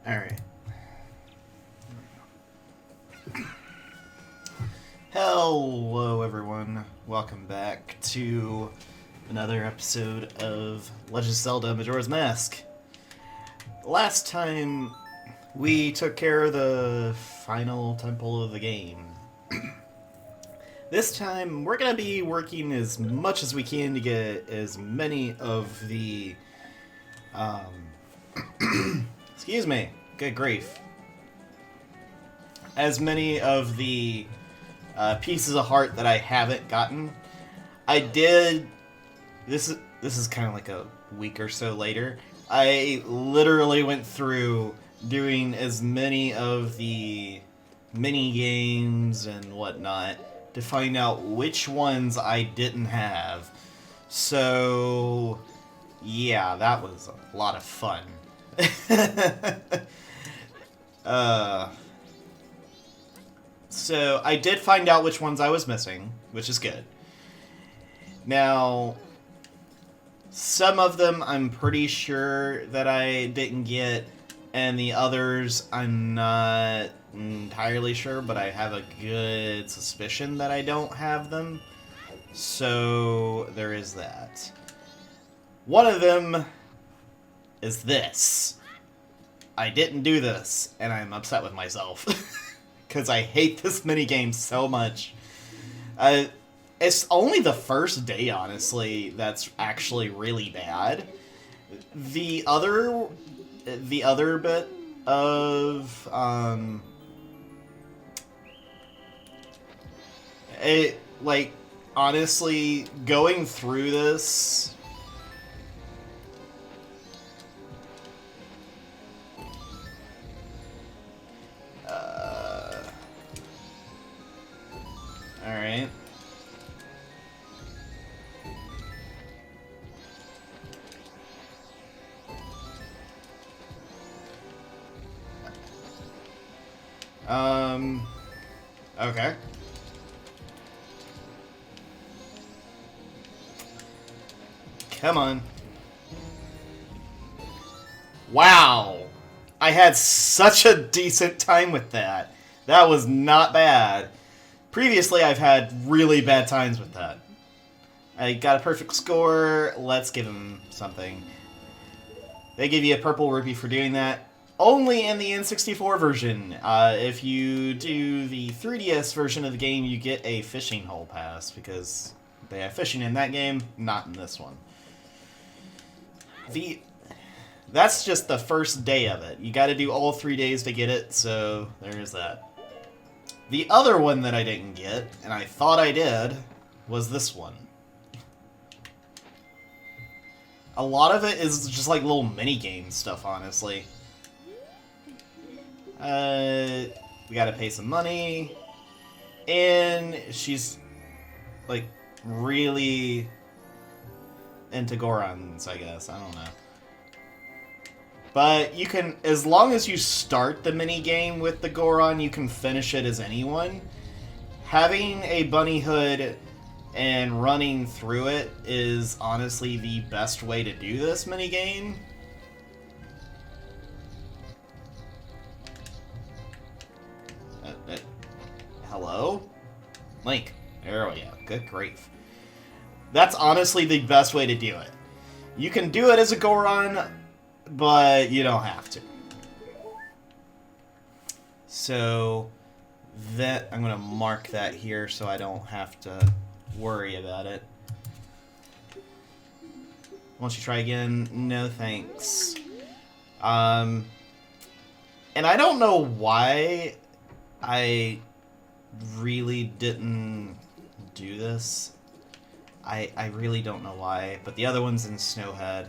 Alright. Hello, everyone. Welcome back to another episode of Legend of Zelda Majora's Mask. Last time, we took care of the final temple of the game. This time, we're going to be working as much as we can to get as many of the... excuse me. Good grief. As many of the pieces of heart that I haven't gotten. I did... This is kind of like a week or so later. I literally went through doing as many of the mini games and whatnot to find out which ones I didn't have. So, yeah, that was a lot of fun. So I did find out which ones I was missing, which is good. Now, some of them I'm pretty sure that I didn't get, and the others I'm not entirely sure, but I have a good suspicion that I don't have them. So there is that. One of them is this. I didn't do this, and I'm upset with myself. Because I hate this minigame so much. It's only the first day, honestly, that's actually really bad. The other bit of, it, like, honestly, going through this... Alright. Okay. Come on. Wow! I had such a decent time with that. That was not bad. Previously, I've had really bad times with that. I got a perfect score. Let's give him something. They give you a purple rupee for doing that. Only in the N64 version. If you do the 3DS version of the game, you get a fishing hole pass, because they have fishing in that game, not in this one. That's just the first day of it. You gotta do all 3 days to get it, so there's that. The other one that I didn't get, and I thought I did, was this one. A lot of it is just like little mini-game stuff, honestly. We gotta pay some money, and she's, like, really into Gorons, I guess. I don't know. But you can, as long as you start the mini-game with the Goron, you can finish it as anyone. Having a bunny hood and running through it is honestly the best way to do this mini-game. Hello? Link. There we go. Good grief. That's honestly the best way to do it. You can do it as a Goron, but you don't have to. So that I'm gonna mark that here so I don't have to worry about it. Once you try again, no thanks. And I don't know why I really didn't do this. I really don't know why, but the other one's in Snowhead.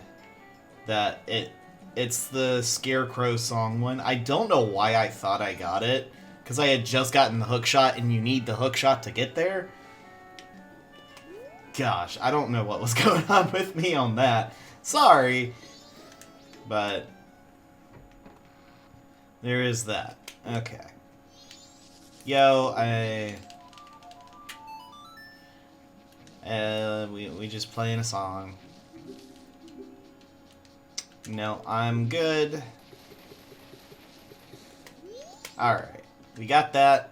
It's the Scarecrow song one. I don't know why I thought I got it, because I had just gotten the hookshot, and you need the hookshot to get there. Gosh, I don't know what was going on with me on that. Sorry. But there is that. Okay. Yo, we just playing a song. No, I'm good. Alright, we got that.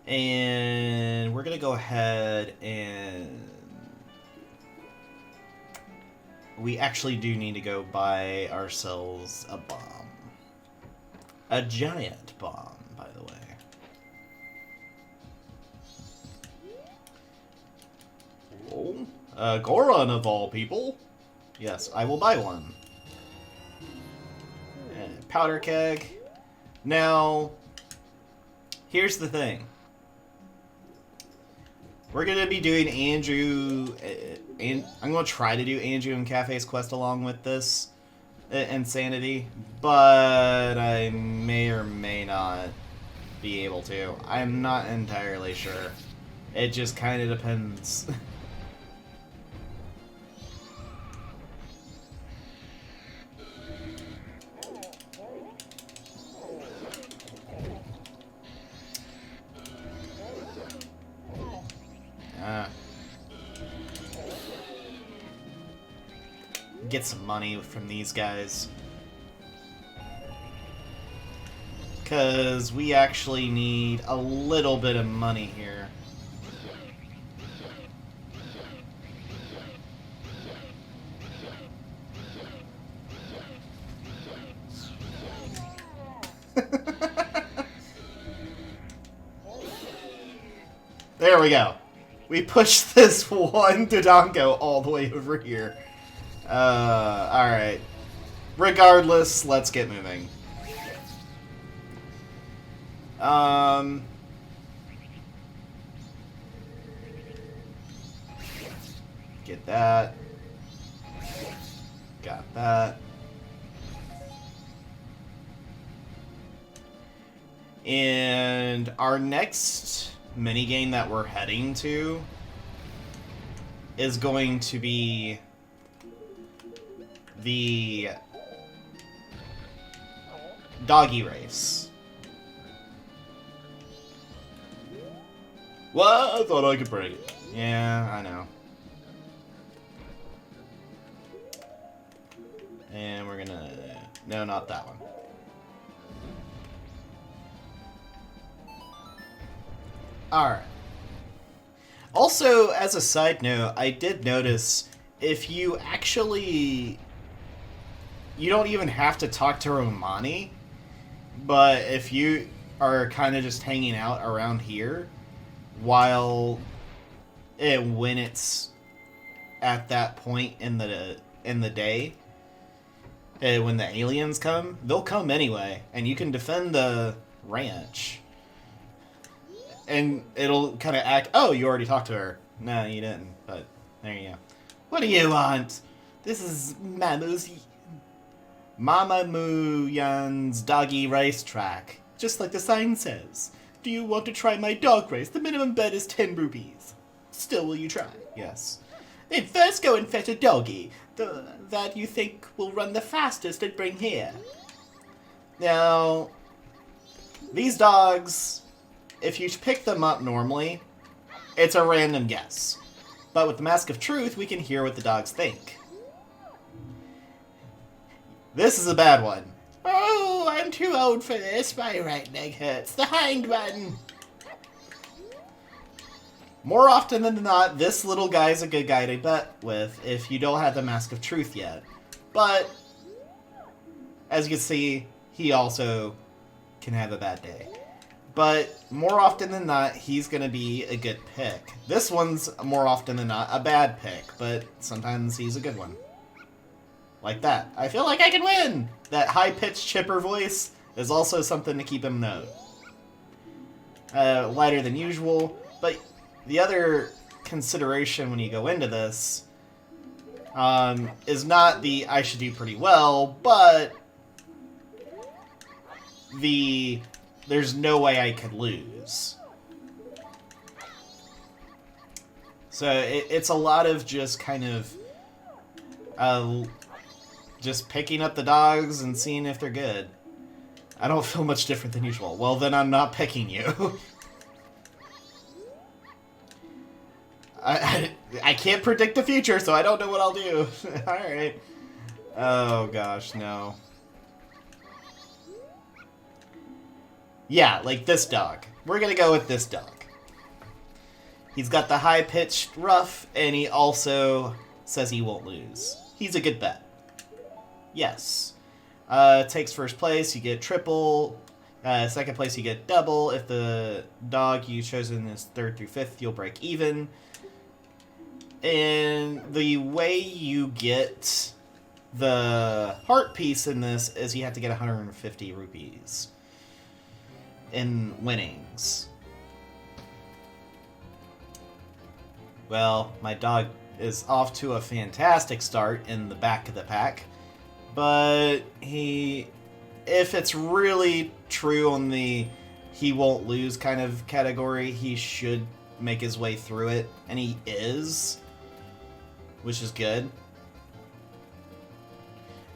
And we're going to go ahead and... We actually do need to go buy ourselves a bomb. A giant bomb, by the way. Oh, Goron of all people. Yes, I will buy one. And powder keg. Now, here's the thing. We're going to be doing Anju, and I'm going to try to do Anju and Kafei's quest along with this Insanity, but I may or may not be able to. I'm not entirely sure. It just kind of depends. Get some money from these guys. Because we actually need a little bit of money here. There we go. We pushed this one Dodongo all the way over here. Alright. Regardless, let's get moving. Get that. Got that. And our next minigame that we're heading to is going to be the Doggy Race. Well, I thought I could break it. Yeah, I know. And we're gonna... No, not that one. Alright. Also, as a side note, I did notice if you actually... You don't even have to talk to Romani, but if you are kind of just hanging out around here when it's at that point in the day, when the aliens come, they'll come anyway, and you can defend the ranch. And it'll kind of act, oh, you already talked to her. No, you didn't, but there you go. What do you want? This is Mama Moo Yan's Doggy Race track. Just like the sign says. Do you want to try my dog race? The minimum bet is 10 rupees. Still, will you try? Yes. Then first go and fetch a doggy that you think will run the fastest and bring here. Now, these dogs... If you pick them up normally, it's a random guess. But with the Mask of Truth, we can hear what the dogs think. This is a bad one. Oh, I'm too old for this. My right leg hurts. The hind button. More often than not, this little guy's a good guy to bet with if you don't have the Mask of Truth yet. But, as you can see, he also can have a bad day. But more often than not, he's going to be a good pick. This one's more often than not a bad pick, but sometimes he's a good one. Like that. I feel like I can win! That high-pitched chipper voice is also something to keep him note. Lighter than usual, but the other consideration when you go into this is not the I should do pretty well, but there's no way I could lose. So it's a lot of just kind of just picking up the dogs and seeing if they're good. I don't feel much different than usual. Well, then I'm not picking you. I can't predict the future, so I don't know what I'll do. Alright. Oh gosh, no. Yeah, like this dog. We're gonna go with this dog. He's got the high-pitched ruff, and he also says he won't lose. He's a good bet. Yes. Takes first place, you get triple. Second place, you get double. If the dog you've chosen is 3rd through 5th, you'll break even. And the way you get the heart piece in this is you have to get 150 rupees in winnings. Well, my dog is off to a fantastic start in the back of the pack, but if it's really true on the he won't lose kind of category, he should make his way through it, and he is, which is good.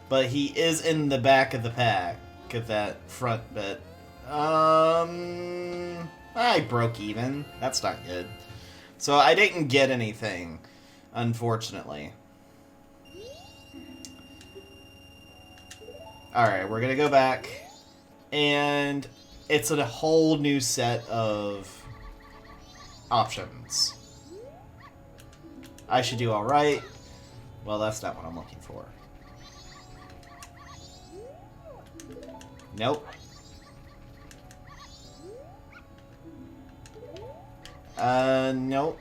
But he is in the back of the pack at that front bit. I broke even. That's not good. So I didn't get anything, unfortunately. Alright, we're gonna go back, and it's a whole new set of options. I should do alright. Well, that's not what I'm looking for. Nope. Nope.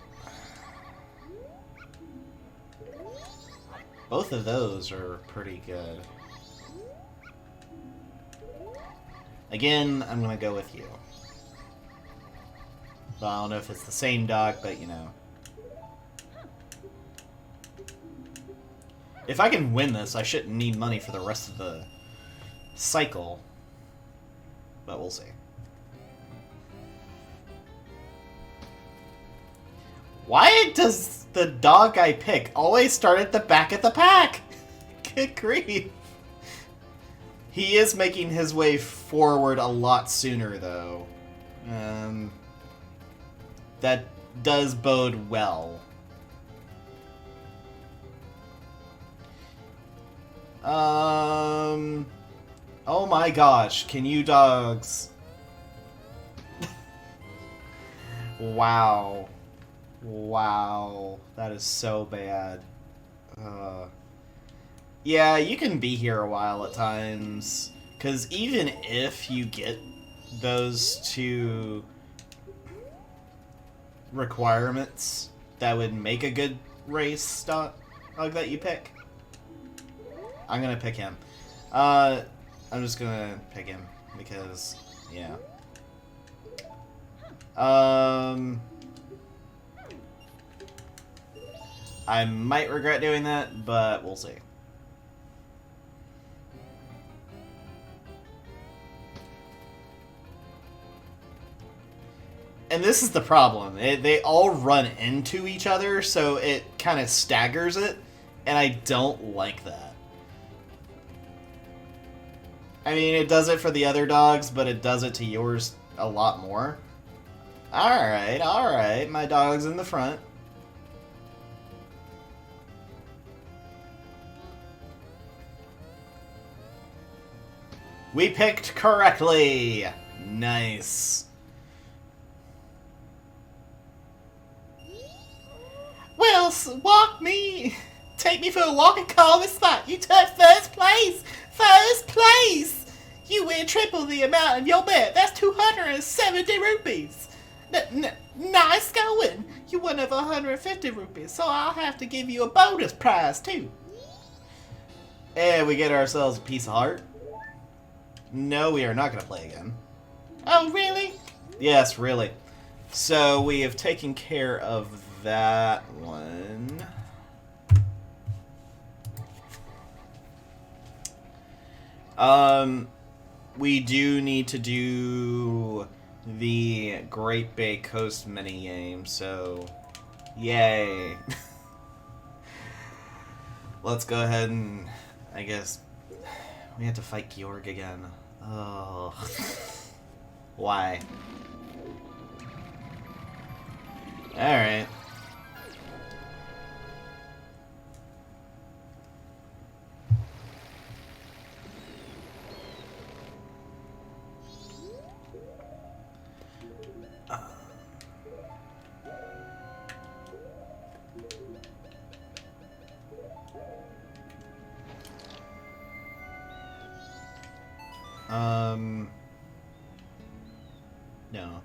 Both of those are pretty good. Again, I'm gonna go with you. Well, I don't know if it's the same dog, but you know. If I can win this, I shouldn't need money for the rest of the cycle. But we'll see. Why does the dog I pick always start at the back of the pack? Good grief. He is making his way forward a lot sooner, though. That does bode well. Oh my gosh, can you dogs... Wow. Wow. That is so bad. Yeah, you can be here a while at times. Because even if you get those two requirements that would make a good race dog that you pick, I'm gonna pick him. I'm just gonna pick him because, yeah. I might regret doing that, but we'll see. And this is the problem. They all run into each other, so it kind of staggers it, and I don't like that. I mean, it does it for the other dogs, but it does it to yours a lot more. Alright, alright. My dog's in the front. We picked correctly! Nice. Well, walk me! Take me for a walk and call me spot. You took first place! First place! You win triple the amount of your bet. That's 270 rupees. Nice going. You won over 150 rupees, so I'll have to give you a bonus prize, too. And we get ourselves a piece of heart. No, we are not going to play again. Oh, really? Yes, really. So we have taken care of that one. We do need to do the Great Bay Coast minigame, so yay. Let's go ahead and, I guess, we have to fight Georg again. Oh. Why? Alright. No.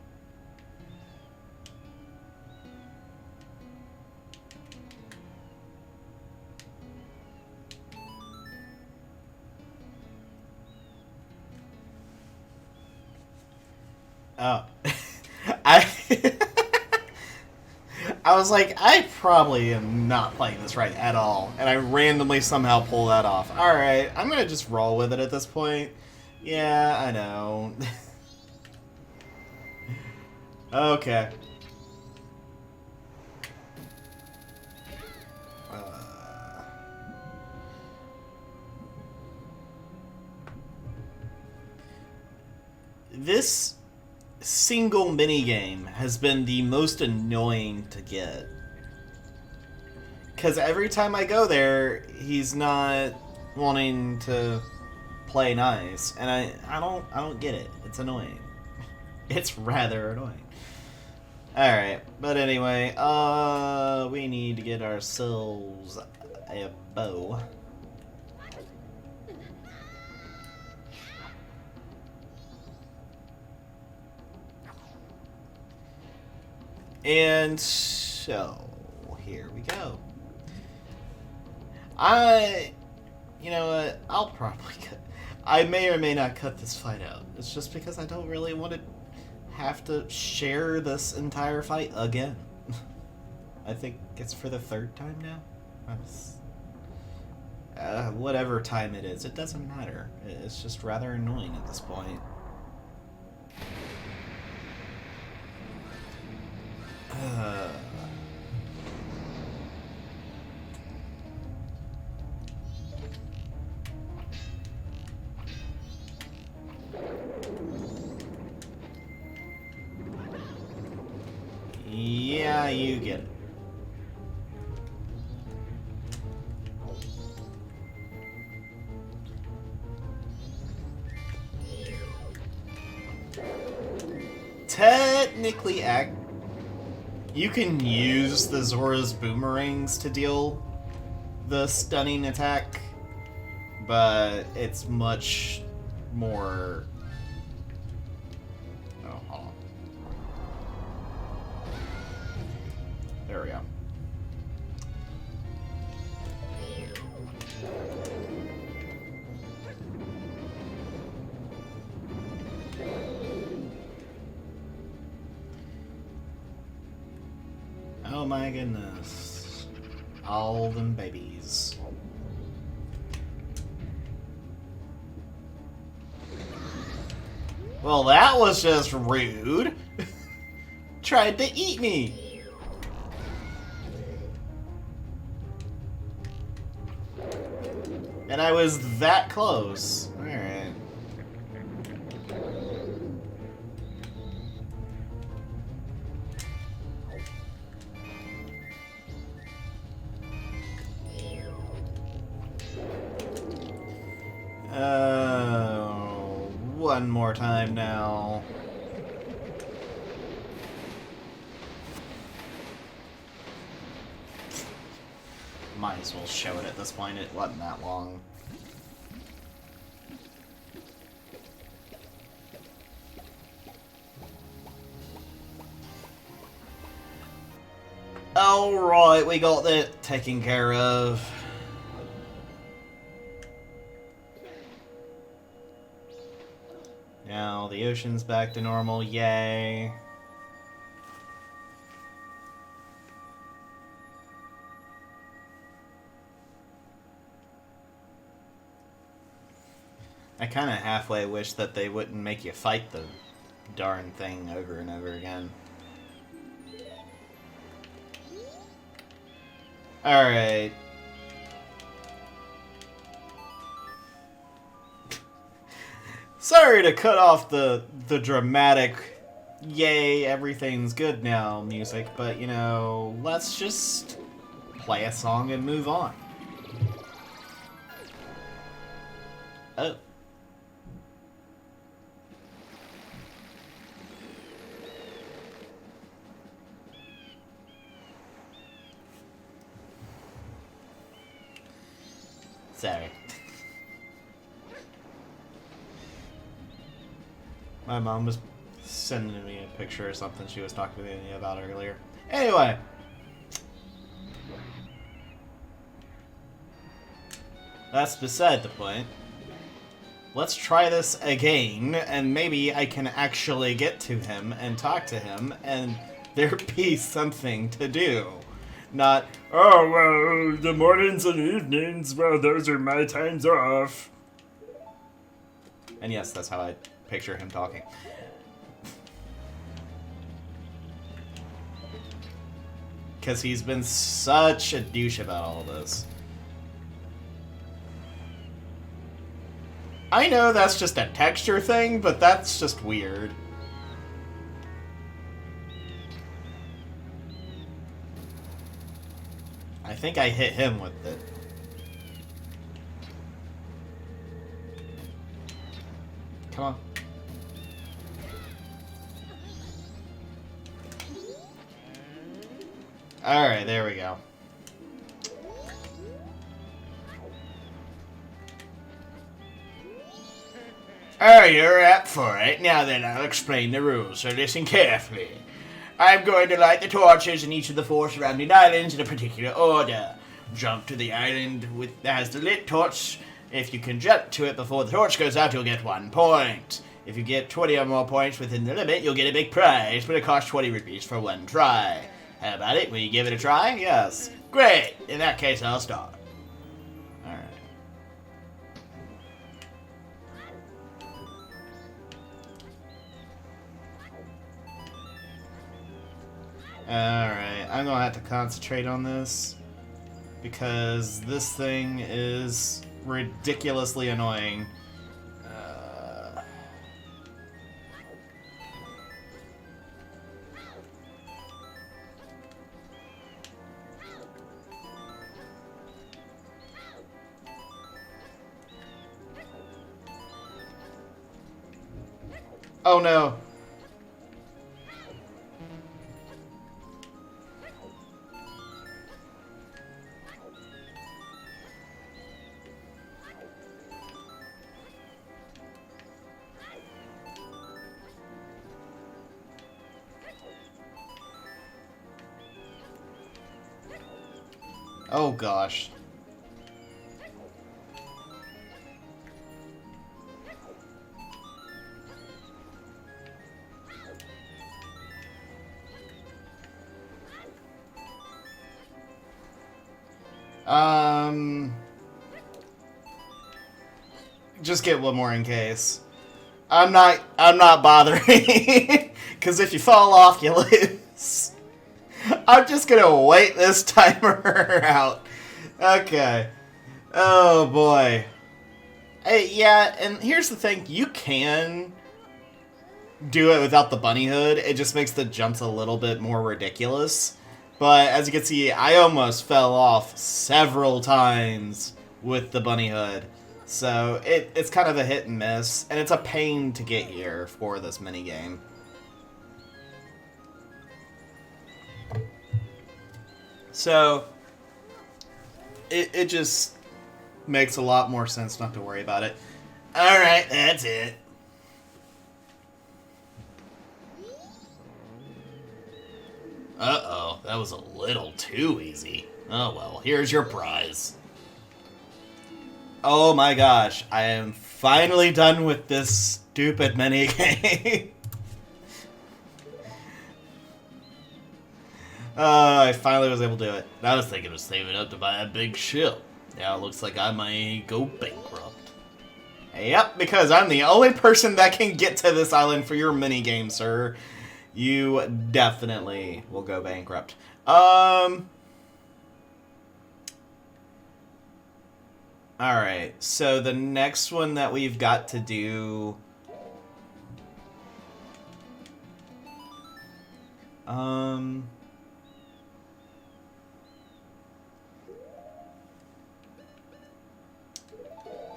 Oh. I I was like, I probably am not playing this right at all, and I randomly somehow pull that off. Alright, I'm gonna just roll with it at this point. Yeah, I know. Okay. This single minigame has been the most annoying to get. Because every time I go there, he's not wanting to play nice, and I don't get it. It's annoying. It's rather annoying. Alright, but anyway, we need to get ourselves a bow. And so, here we go. You know what, I'll probably cut. I may or may not cut this fight out. It's just because I don't really want to have to share this entire fight again. I think it's for the third time now. Whatever time it is, it doesn't matter. It's just rather annoying at this point. Yeah, you get it. Technically, you can use the Zora's boomerangs to deal the stunning attack, but it's much more... Oh, hold on. There we go. Oh my goodness. All them babies. Well, that was just rude. Tried to eat me. And I was that close. Alright. One more time now. Might as well show it at this point, it wasn't that long. Alright, we got that taken care of. Now the ocean's back to normal, yay. I kind of halfway wish that they wouldn't make you fight the darn thing over and over again. Alright. Sorry to cut off the dramatic, yay, everything's good now music, but, you know, let's just play a song and move on. Oh. Sorry. My mom was sending me a picture or something she was talking to me about earlier. Anyway. That's beside the point. Let's try this again, and maybe I can actually get to him and talk to him, and there be something to do. Not, oh, well, the mornings and evenings, well, those are my times off. And yes, that's how I picture him talking. Because he's been such a douche about all this. I know that's just a texture thing, but that's just weird. I think I hit him with it. Come on. Alright, there we go. Oh, you're up for it. Now then, I'll explain the rules, so listen carefully. I'm going to light the torches in each of the 4 surrounding islands in a particular order. Jump to the island that has the lit torch. If you can jump to it before the torch goes out, you'll get 1 point. If you get 20 or more points within the limit, you'll get a big prize, but it costs 20 rupees for 1 try. How about it? Will you give it a try? Yes. Great. In that case, I'll start. Alright. Alright, I'm gonna have to concentrate on this because this thing is ridiculously annoying. Oh no. Oh gosh. Just get one more in case. I'm not bothering. Because if you fall off, you lose. I'm just gonna wait this timer out. Okay. Oh boy. Hey, yeah, and here's the thing. You can do it without the bunny hood. It just makes the jumps a little bit more ridiculous. But as you can see, I almost fell off several times with the bunny hood. So it's kind of a hit and miss, and it's a pain to get here for this minigame. So it just makes a lot more sense not to worry about it. Alright, that's it. Uh-oh, that was a little too easy. Oh well, here's your prize. Oh my gosh, I am finally done with this stupid minigame. I finally was able to do it. I was thinking of saving up to buy a big ship. Now it looks like I might go bankrupt. Yep, because I'm the only person that can get to this island for your minigame, sir. You definitely will go bankrupt. Alright, so the next one that we've got to do...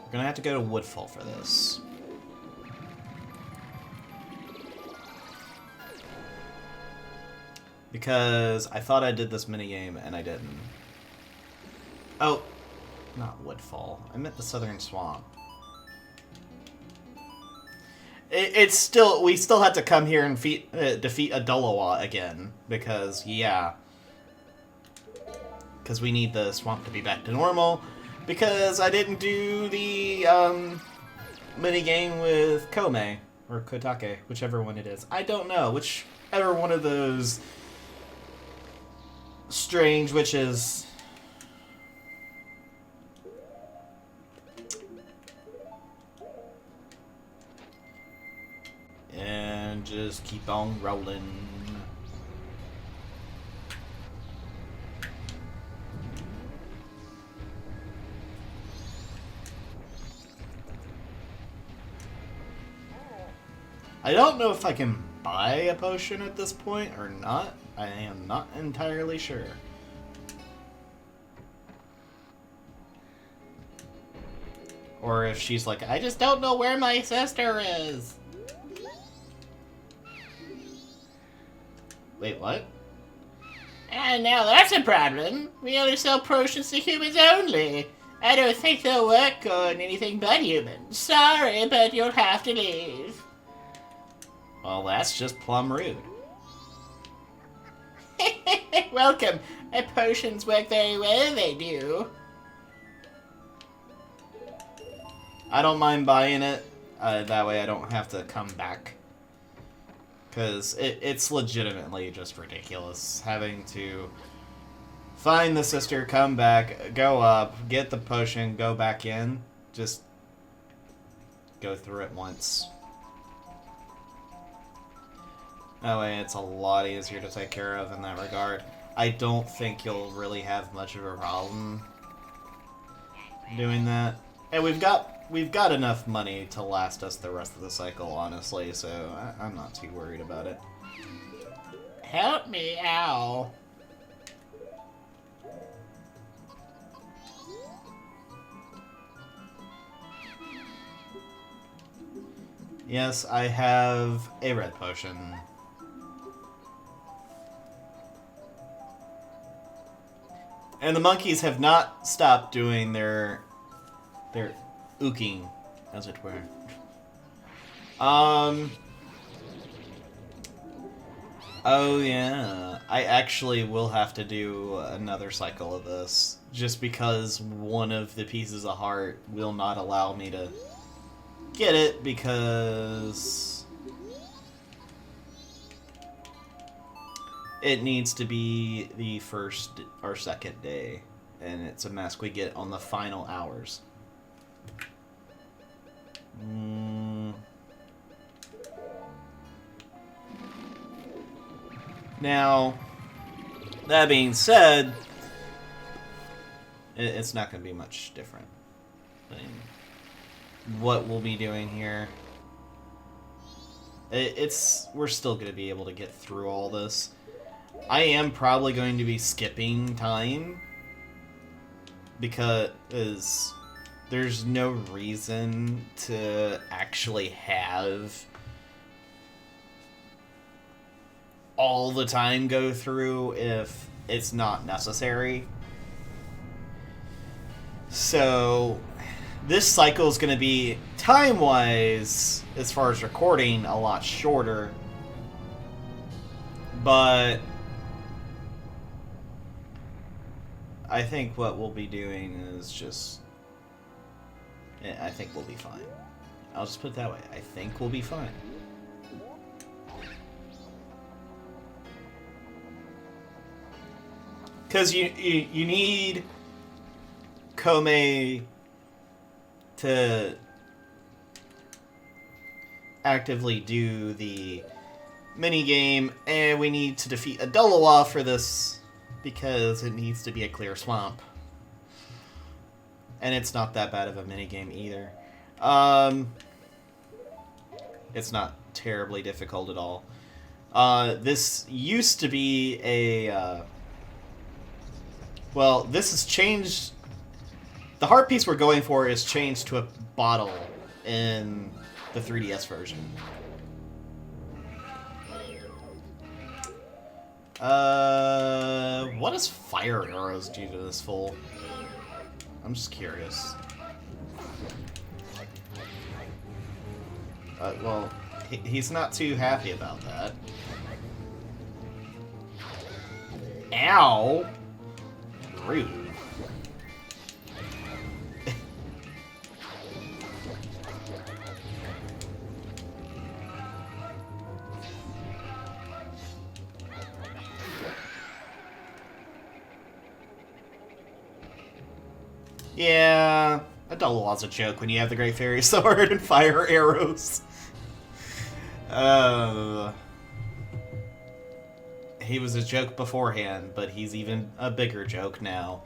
We're gonna have to go to Woodfall for this. Because I thought I did this minigame and I didn't. Oh, not Woodfall. I meant the Southern Swamp. it's still, we still had to come here and defeat a Dolowa again, because, yeah. Because we need the swamp to be back to normal, because I didn't do the, minigame with Kome, or Kotake, whichever one it is. I don't know, whichever one of those strange witches. And just keep on rolling. I don't know if I can buy a potion at this point or not. I am not entirely sure. Or if she's like, I just don't know where my sister is. Wait, what? And now that's a problem. We only sell potions to humans only. I don't think they'll work on anything but humans. Sorry, but you'll have to leave. Well, that's just plumb rude. Welcome. My potions work very well, they do. I don't mind buying it. That way I don't have to come back. Because it's legitimately just ridiculous having to find the sister, come back, go up, get the potion, go back in. Just go through it once. That way it's a lot easier to take care of in that regard. I don't think you'll really have much of a problem doing that. And we've got enough money to last us the rest of the cycle, honestly, so I'm not too worried about it. Help me, ow. Yes, I have a red potion. And the monkeys have not stopped doing their ooking, as it were. Oh yeah, I actually will have to do another cycle of this, just because one of the pieces of heart will not allow me to get it, because it needs to be the first or second day, and it's a mask we get on the final hours. Now, that being said, it's not going to be much different. I mean, what we'll be doing here, we're still going to be able to get through all this. I am probably going to be skipping time, because there's no reason to actually have all the time go through if it's not necessary. So this cycle is going to be, time-wise, as far as recording, a lot shorter. But I think what we'll be doing is just, I think we'll be fine. I'll just put it that way. I think we'll be fine. Because you need Kome to actively do the minigame, and we need to defeat a Dolowa for this, because it needs to be a clear swamp. And it's not that bad of a minigame either. It's not terribly difficult at all. This used to be a... well, this has changed. The heart piece we're going for is changed to a bottle in the 3DS version. What does fire arrows do to this fool? I'm just curious. Well, He's not too happy about that. Ow! Rude. Yeah, a double was a joke when you have the Great Fairy Sword and fire arrows. He was a joke beforehand, but he's even a bigger joke now.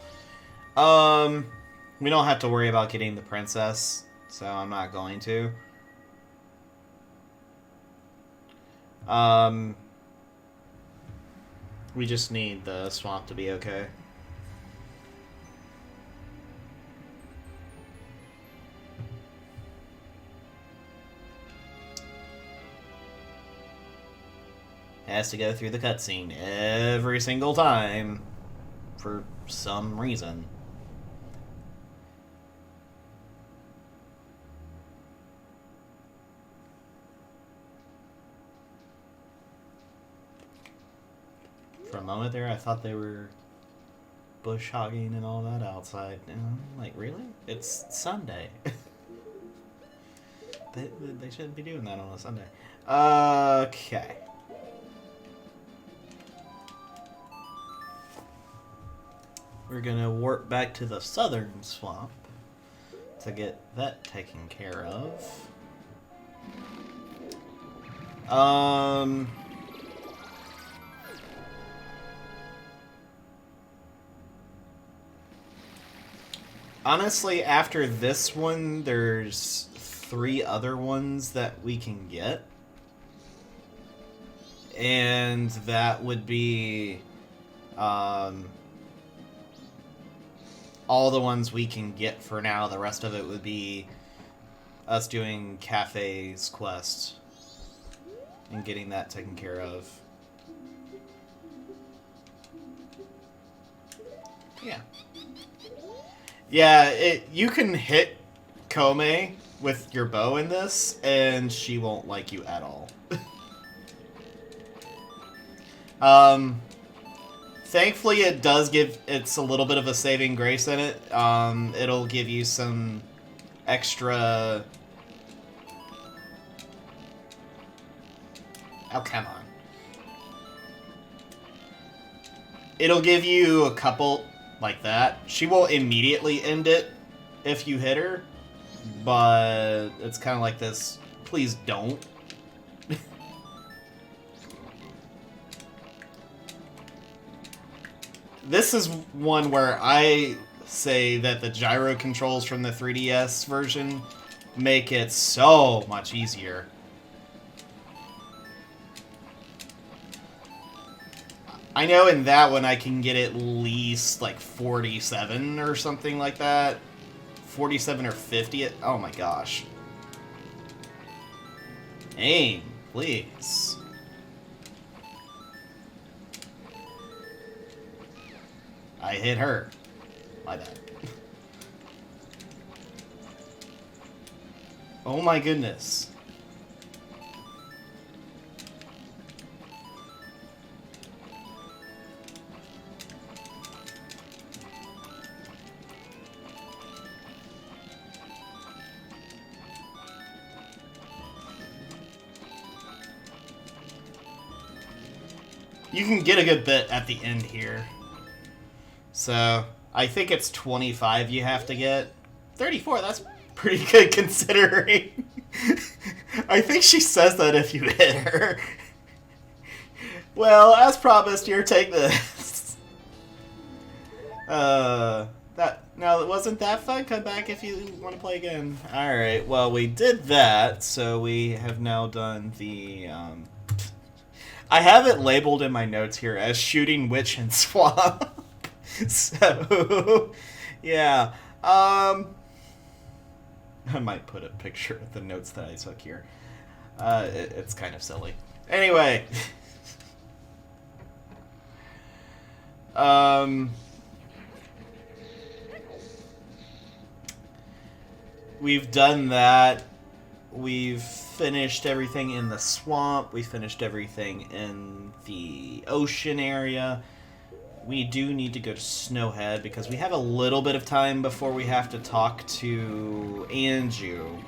We don't have to worry about getting the princess, so I'm not going to. We just need the swamp to be okay. Has to go through the cutscene every single time for some reason. For a moment there, I thought they were bush hogging and all that outside. And I'm like, really? It's Sunday. They shouldn't be doing that on a Sunday. Okay. We're gonna warp back to the southern swamp to get that taken care of. Honestly, after this one, there's 3 other ones that we can get. And that would be, all the ones we can get for now. The rest of it would be us doing Kafei's quest and getting that taken care of. Yeah. Yeah, you can hit Kome with your bow in this, and she won't like you at all. Thankfully, it does it's a little bit of a saving grace in it. It'll give you some extra... Oh, come on. It'll give you a couple like that. She will immediately end it if you hit her, but it's kind of like this, please don't. This is one where I say that the gyro controls from the 3DS version make it so much easier. I know in that one I can get at least like 47 or something like that. 47 or 50. Oh my gosh. Aim, please. I hit her. My bad. Oh my goodness. You can get a good bit at the end here. So, I think it's 25 you have to get. 34, that's pretty good considering. I think she says that if you hit her. Well, as promised, here, take this. Now it wasn't that fun. Come back if you want to play again. Alright, well, we did that, so we have now done the, I have it labeled in my notes here as Shooting Witch and Swamp. So, yeah. I might put a picture of the notes that I took here. It's kind of silly. Anyway. We've done that. We've finished everything in the swamp. We finished everything in the ocean area. We do need to go to Snowhead because we have a little bit of time before we have to talk to Anju.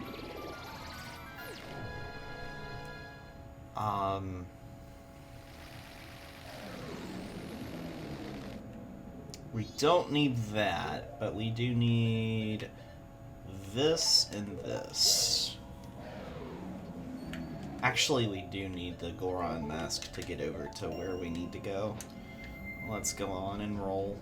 We don't need that, but we do need this and this. Actually, we do need the Goron Mask to get over to where we need to go. Let's go on and roll.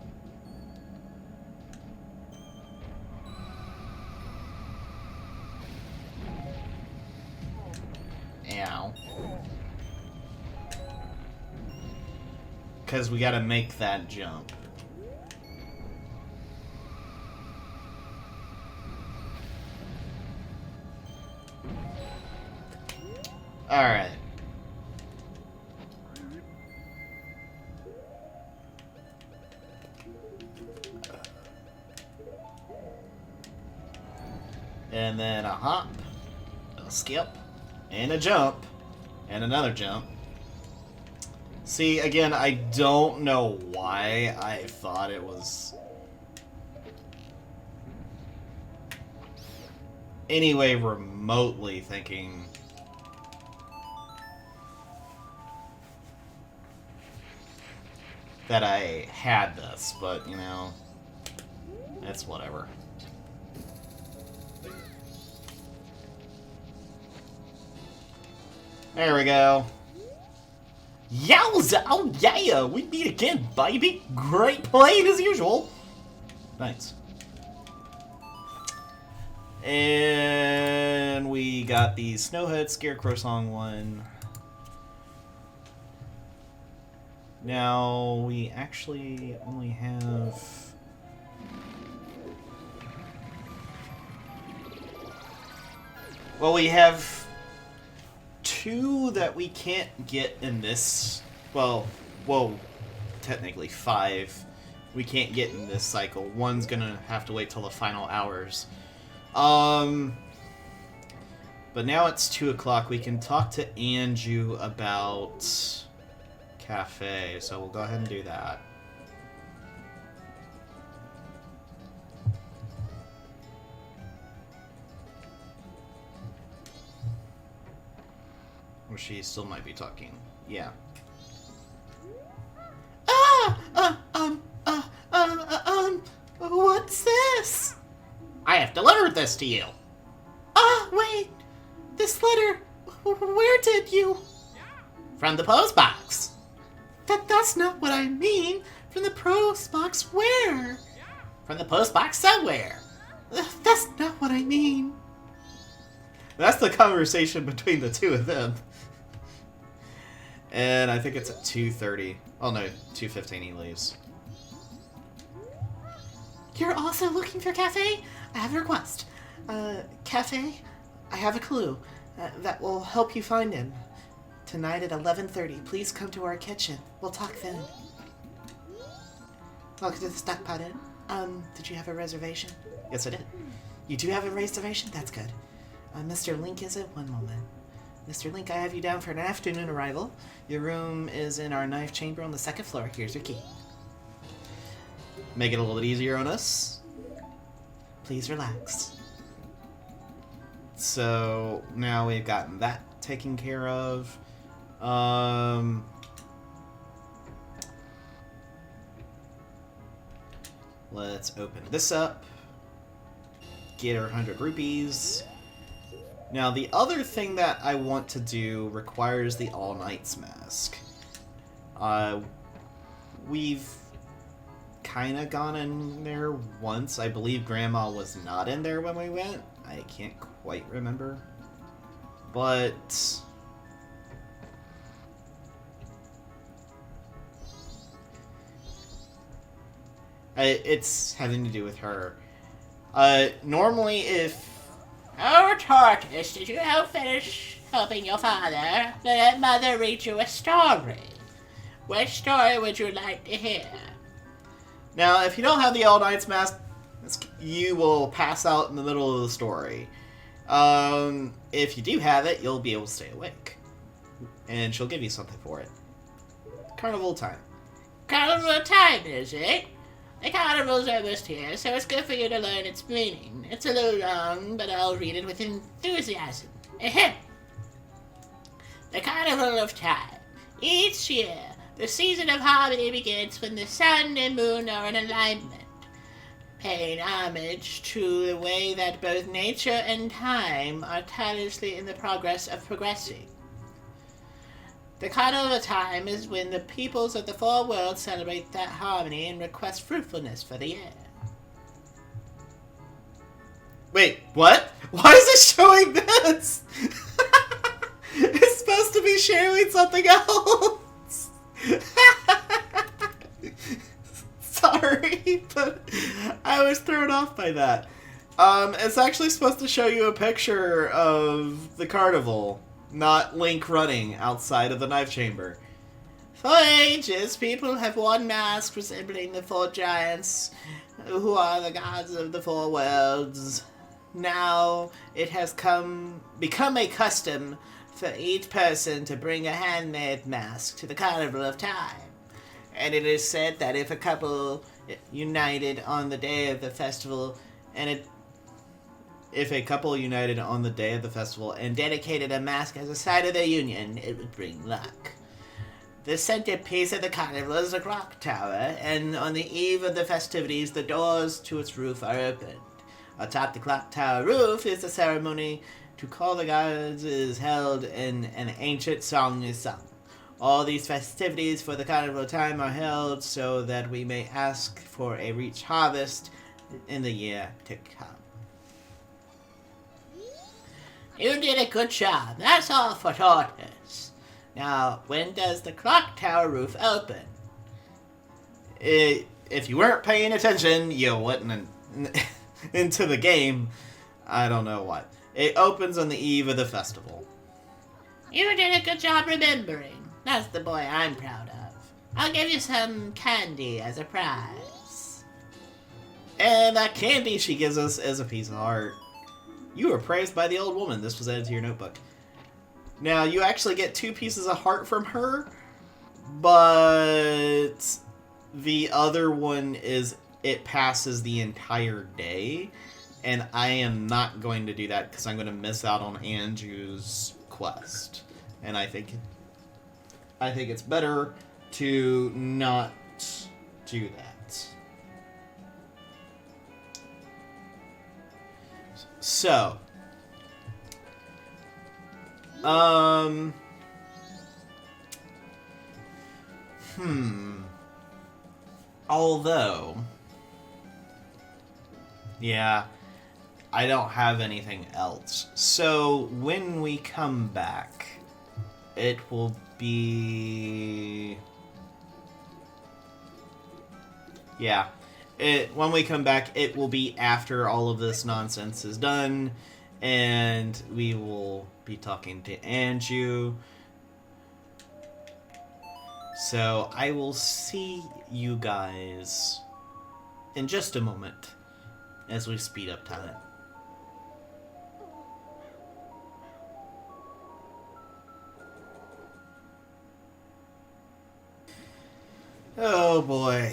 Ow. Because we gotta make that jump. Alright. And then a hop, a skip, and a jump, and another jump. See, again, I don't know why I thought it was... anyway, remotely thinking... that I had this, but, you know, it's whatever. There we go. Yowza! Oh yeah! We meet again, baby! Great playing as usual! Nice. And we got the Snowhead Scarecrow Song one. Now, we actually only have... well, we have 2 that we can't get in this... well, technically 5 we can't get in this cycle. One's gonna have to wait till the final hours. But now it's 2 o'clock. We can talk to Anju about... Cafe, so we'll go ahead and do that. Or she still might be talking. Yeah. What's this? I have delivered this to you. Wait. This letter, where did you? From the post box. That's not what I mean. From the post box where? From the post box somewhere. That's not what I mean. That's the conversation between the two of them. And I think it's at 2:30. Oh no, 2:15 he leaves. You're also looking for Cafe? I have a request. Cafe, I have a clue that will help you find him. Tonight at 11:30, please come to our kitchen. We'll talk then. Welcome to the Stockpot Inn. Did you have a reservation? Yes, I did. You do have a reservation? That's good. Mr. Link, is it? One moment. Mr. Link, I have you down for an afternoon arrival. Your room is in our knife chamber on the 2nd floor. Here's your key. Make it a little bit easier on us. Please relax. So, now we've gotten that taken care of. Let's open this up. Get our 100 rupees. Now, the other thing that I want to do requires the All Knight's Mask. We've kind of gone in there once. I believe Grandma was not in there when we went. I can't quite remember. But... it's having to do with her. Normally if... Oh, Tortoise, did you now finish helping your father? Let Mother read you a story. Which story would you like to hear? Now, if you don't have the All Knight's Mask, you will pass out in the middle of the story. If you do have it, you'll be able to stay awake. And she'll give you something for it. Carnival of Time. Carnival of Time, is it? The carnival's almost here, so it's good for you to learn its meaning. It's a little long, but I'll read it with enthusiasm. Ahem. The Carnival of Time. Each year, the season of harmony begins when the sun and moon are in alignment, paying homage to the way that both nature and time are tirelessly in the progress of progressing. The Carnival of Time is when the peoples of the four worlds celebrate that harmony and request fruitfulness for the year. Wait, what? Why is it showing this? It's supposed to be showing something else. Sorry, but I was thrown off by that. It's actually supposed to show you a picture of the carnival, not Link running outside of the knife chamber. For ages, people have worn masks resembling the four giants, who are the gods of the four worlds. Now, it has become a custom for each person to bring a handmade mask to the Carnival of Time. And it is said that if a couple united on the day of the festival and dedicated a mask as a sign of their union, it would bring luck. The centerpiece of the carnival is the clock tower, and on the eve of the festivities, the doors to its roof are opened. Atop the clock tower roof is a ceremony to call the gods is held and an ancient song is sung. All these festivities for the Carnival of Time are held so that we may ask for a rich harvest in the year to come. You did a good job. That's all for tortoise. Now, when does the clock tower roof open? If you weren't paying attention, you wouldn't into the game. I don't know what. It opens on the eve of the festival. You did a good job remembering. That's the boy I'm proud of. I'll give you some candy as a prize. And that candy she gives us is a piece of art. You were praised by the old woman. This was added to your notebook. Now, you actually get 2 pieces of heart from her, but the other one is it passes the entire day, and I am not going to do that because I'm going to miss out on Anju's quest. And I think it's better to not do that. So, although, yeah, I don't have anything else. So, when we come back, it will be... Yeah. When we come back, it will be after all of this nonsense is done, and we will be talking to Anju. So I will see you guys in just a moment as we speed up time. Oh boy.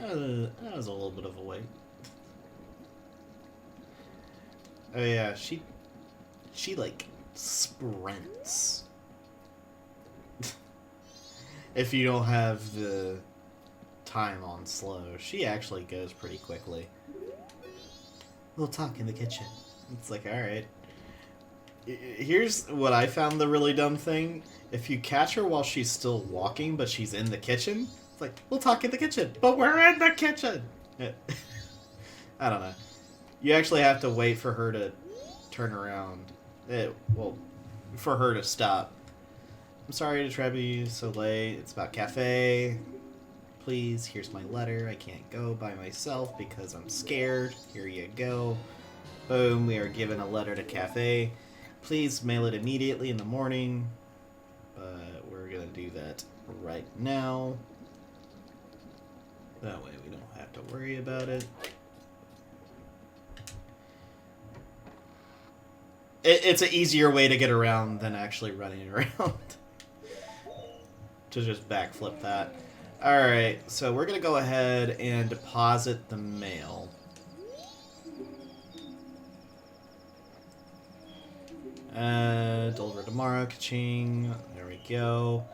That was a little bit of a wait. Oh yeah, she like sprints. If you don't have the time on slow, she actually goes pretty quickly. We'll talk in the kitchen. It's like, alright. Here's what I found the really dumb thing. If you catch her while she's still walking, but she's in the kitchen, it's like, we'll talk in the kitchen. But we're in the kitchen! I don't know. You actually have to wait for her to turn around. For her to stop. I'm sorry to trouble you so late. It's about Kafei. Please, here's my letter. I can't go by myself because I'm scared. Here you go. Boom, we are given a letter to Kafei. Please mail it immediately in the morning. But we're going to do that right now. That way we don't have to worry about it. It's an easier way to get around than actually running around. To just backflip that. Alright, so we're going to go ahead and deposit the mail. Deliver tomorrow, ka-ching. There we go.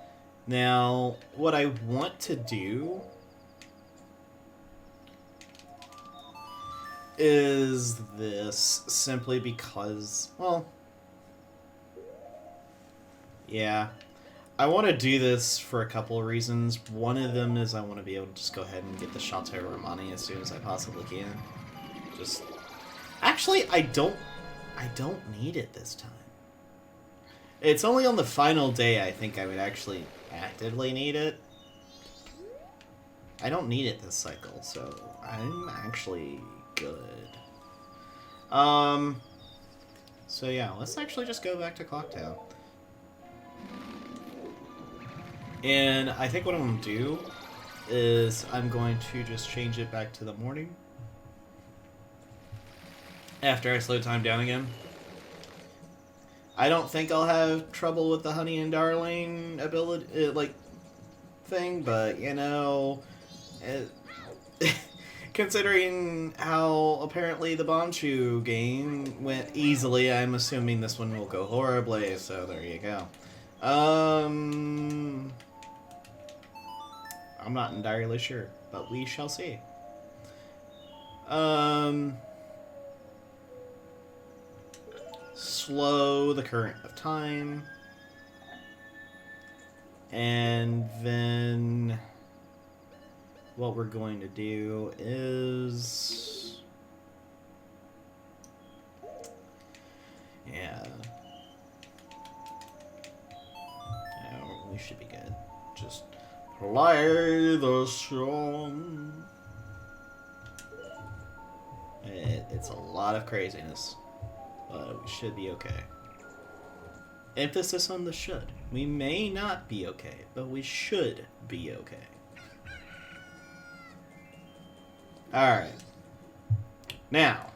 Now, what I want to do is this, simply because, well, yeah. I want to do this for a couple of reasons. One of them is I want to be able to just go ahead and get the Chateau Romani as soon as I possibly can. Just... Actually, I don't need it this time. It's only on the final day I think I would actually actively need it. I don't need it this cycle, so I'm actually good. So yeah, let's actually just go back to Clocktown. And I think what I'm going to do is I'm going to just change it back to the morning. After I slow time down again. I don't think I'll have trouble with the Honey and Darling ability, thing, but, you know, considering how apparently the Bombchu game went easily, I'm assuming this one will go horribly, so there you go. I'm not entirely sure, but we shall see. Slow the current of time. And then what we're going to do is... Yeah. We should be good. Just play the song. It's a lot of craziness, but we should be okay. Emphasis on the should. We may not be okay, but we should be okay. Alright. Now.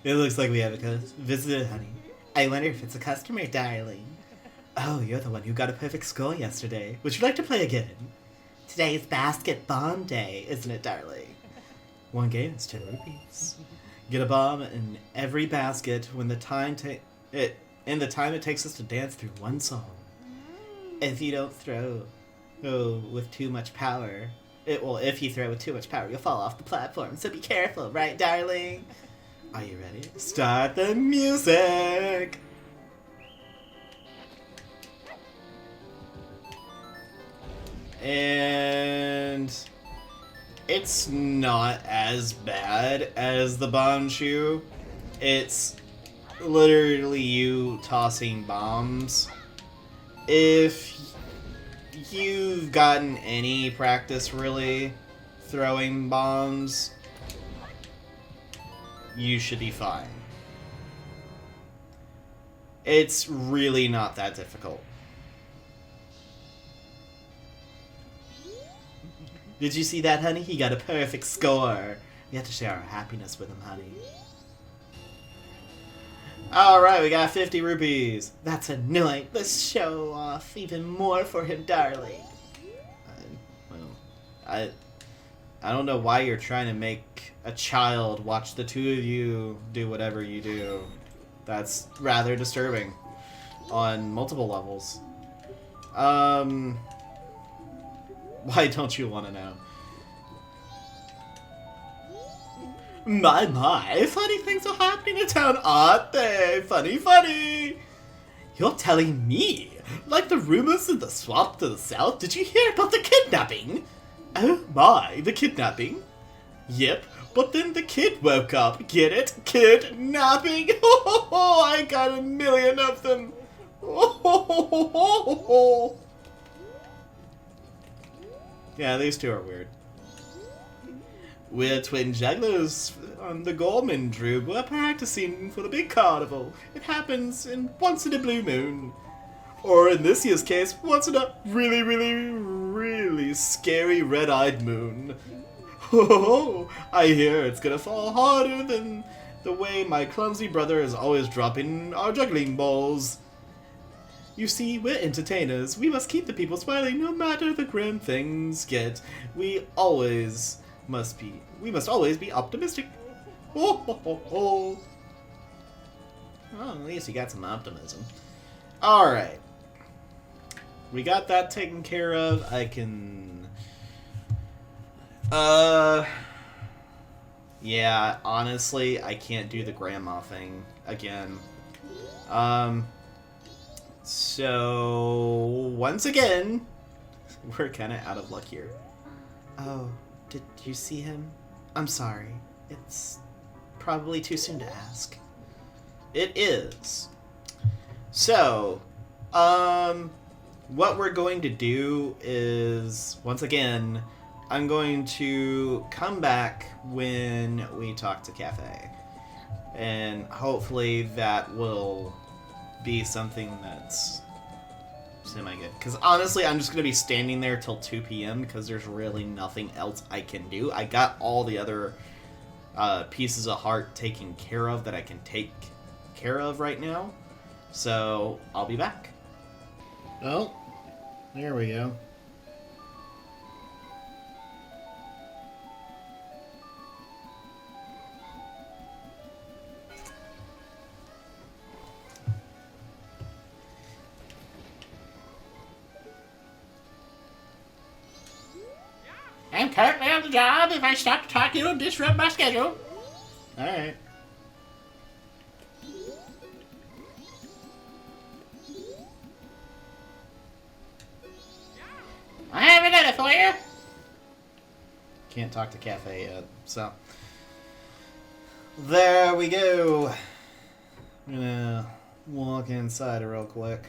It looks like we have a visitor, honey. I wonder if it's a customer, darling. Oh, you're the one who got a perfect score yesterday. Would you like to play again? Today's basket bomb day, isn't it, darling? One game is 10 rupees. Get a bomb in every basket when the time it takes us to dance through one song. If you don't throw with too much power, if you throw with too much power, you'll fall off the platform. So be careful, right, darling? Are you ready? Start the music! And it's not as bad as the Bombchu. It's literally you tossing bombs. If you've gotten any practice really throwing bombs, you should be fine. It's really not that difficult. Did you see that, honey? He got a perfect score. We have to share our happiness with him, honey. Alright, we got 50 rupees. That's annoying. Let's show off even more for him, darling. I don't know why you're trying to make a child watch the two of you do whatever you do. That's rather disturbing on multiple levels. Why don't you want to know? My, funny things are happening in town, aren't they? Funny, funny. You're telling me? Like the rumors in the swamp to the south? Did you hear about the kidnapping? Oh my, the kidnapping? Yep, but then the kid woke up. Get it? Kidnapping? Oh, I got a million of them. Oh. Yeah, these two are weird. We're twin jugglers on the Gorman Droop. We're practicing for the big carnival. It happens once in a blue moon. Or in this year's case, once in a really, really, really scary red-eyed moon. Oh, I hear it's gonna fall harder than the way my clumsy brother is always dropping our juggling balls. You see, we're entertainers. We must keep the people smiling no matter the grim things get. We must always be optimistic. Oh, ho, ho, ho. Well, at least you got some optimism. Alright. We got that taken care of. I can... Yeah, honestly, I can't do the grandma thing again. So... Once again, we're kind of out of luck here. Oh, did you see him? I'm sorry. It's probably too soon to ask. It is. So, what we're going to do is, once again, I'm going to come back when we talk to Kafei. And hopefully that will be something that's semi-good. Because honestly, I'm just going to be standing there till 2 p.m. because there's really nothing else I can do. I got all the other pieces of heart taken care of that I can take care of right now. So, I'll be back. Oh, there we go. I'm currently on the job. If I stop to talk, it'll disrupt my schedule. Alright. I have a letter for you. Can't talk to Kafei yet, so... There we go. I'm gonna walk inside real quick.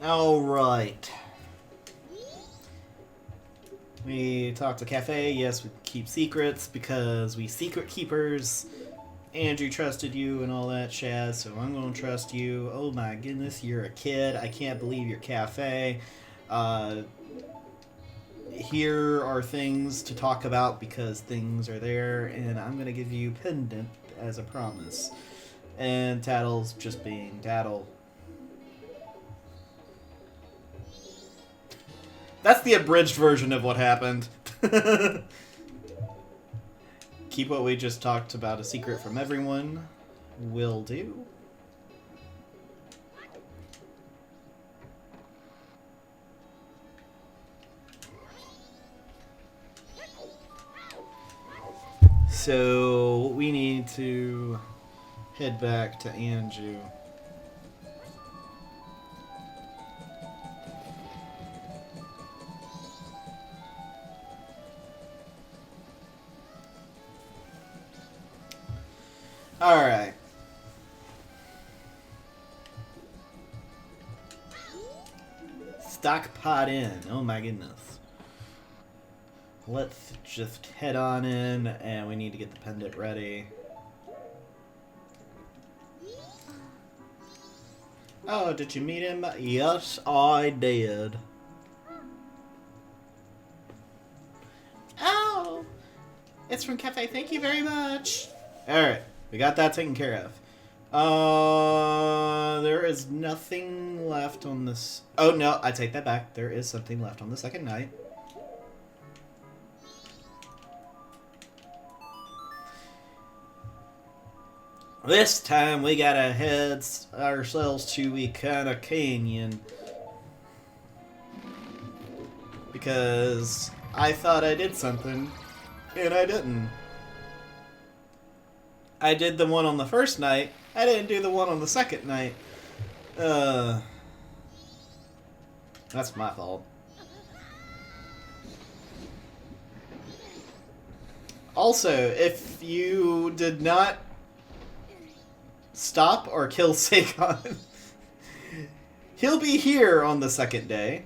Alright. We talked to Kafei. Yes, we keep secrets because we secret keepers. Andrew trusted you and all that shaz, so I'm gonna trust you. Oh my goodness, you're a kid. I can't believe you're Kafei. Here are things to talk about because things are there, and I'm gonna give you pendant as a promise. And Tattle's just being Tattle. That's the abridged version of what happened. Keep what we just talked about a secret from everyone. Will do. So we need to head back to Anju. Alright. Stock pot in. Oh my goodness. Let's just head on in, and we need to get the pendant ready. Oh, did you meet him? Yes, I did. Oh! It's from Kafei. Thank you very much. Alright. We got that taken care of. There is nothing left on this... Oh, no, I take that back. There is something left on the second night. This time we gotta head ourselves to Ikana Canyon. Because I thought I did something, and I didn't. I did the one on the first night. I didn't do the one on the second night. That's my fault. Also, if you did not Stop or kill Seikon. He'll be here on the second day.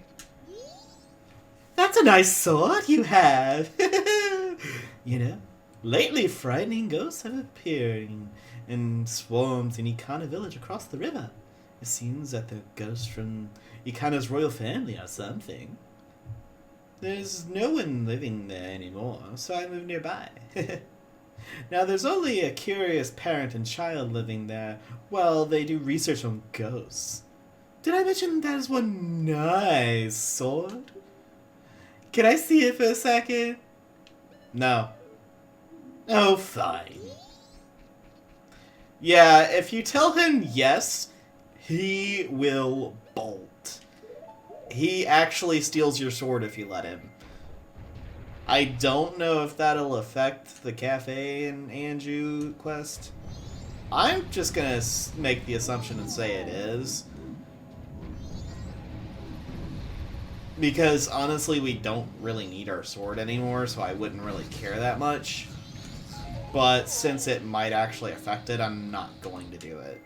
That's a nice sword you have. You know, lately frightening ghosts have appeared in swarms in Ikana village across the river. It seems that the ghosts from Ikana's royal family or something. There's no one living there anymore, so I moved nearby. Now there's only a curious parent and child living there while they do research on ghosts. Did I mention that is one nice sword? Can I see it for a second? No. Oh, fine. Yeah, if you tell him yes, he will bolt. He actually steals your sword if you let him. I don't know if that'll affect the Kafei and Anju quest. I'm just gonna make the assumption and say it is. Because honestly, we don't really need our sword anymore, so I wouldn't really care that much. But since it might actually affect it, I'm not going to do it.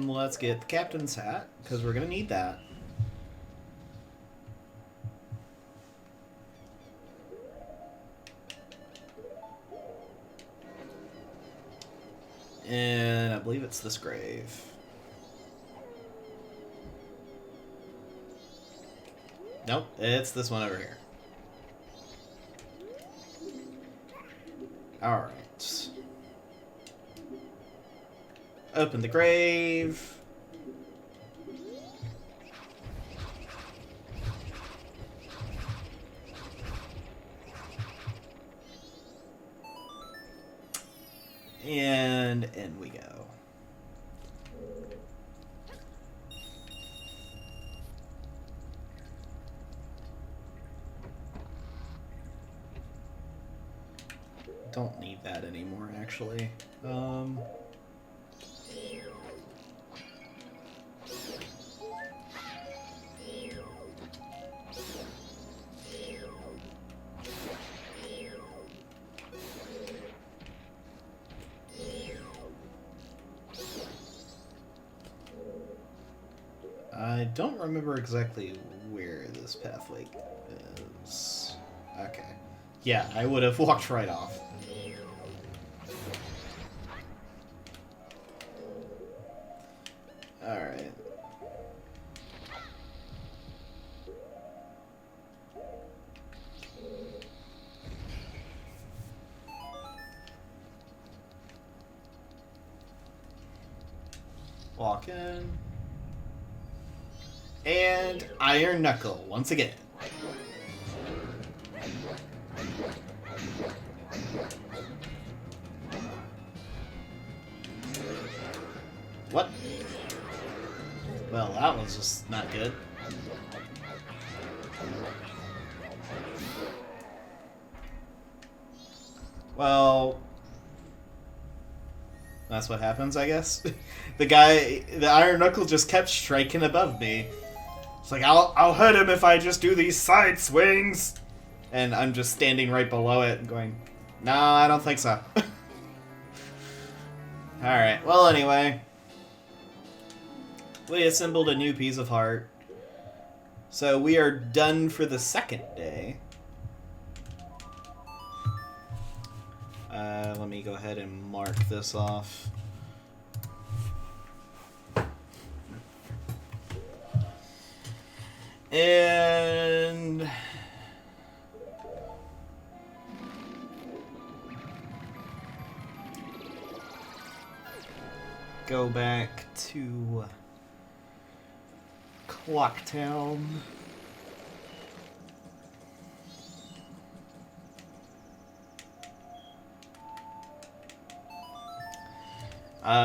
Let's get the captain's hat, because we're going to need that. And I believe it's this grave. Nope, it's this one over here. Alright. Open the grave. And in we go. Don't need that anymore, actually. I don't remember exactly where this pathway is. Okay. Yeah, I would have walked right off. Alright. Walk in. And Iron Knuckle, once again. What? Well, that was just not good. Well, that's what happens, I guess. The Iron Knuckle just kept striking above me. It's like, I'll hit him if I just do these side swings. And I'm just standing right below it and going, no, I don't think so. Alright, well anyway. We assembled a new piece of heart. So we are done for the second day. Let me go ahead and mark this off. And go back to Clocktown.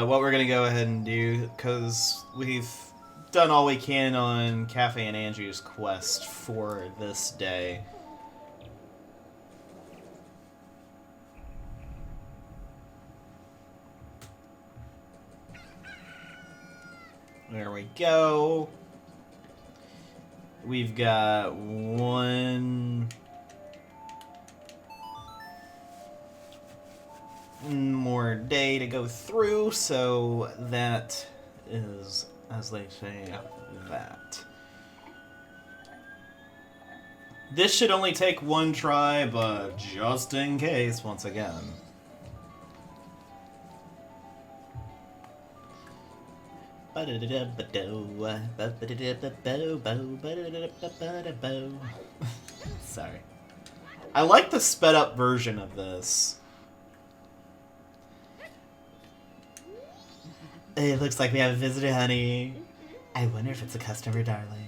What we're gonna go ahead and do, because we've done all we can on Kafei and Anju's quest for this day. There we go. we've got one more day to go through, so that is, as they say, that. This should only take one try, but just in case, once again. Sorry. I like the sped up version of this. It looks like we have a visitor, honey. I wonder if it's a customer, darling.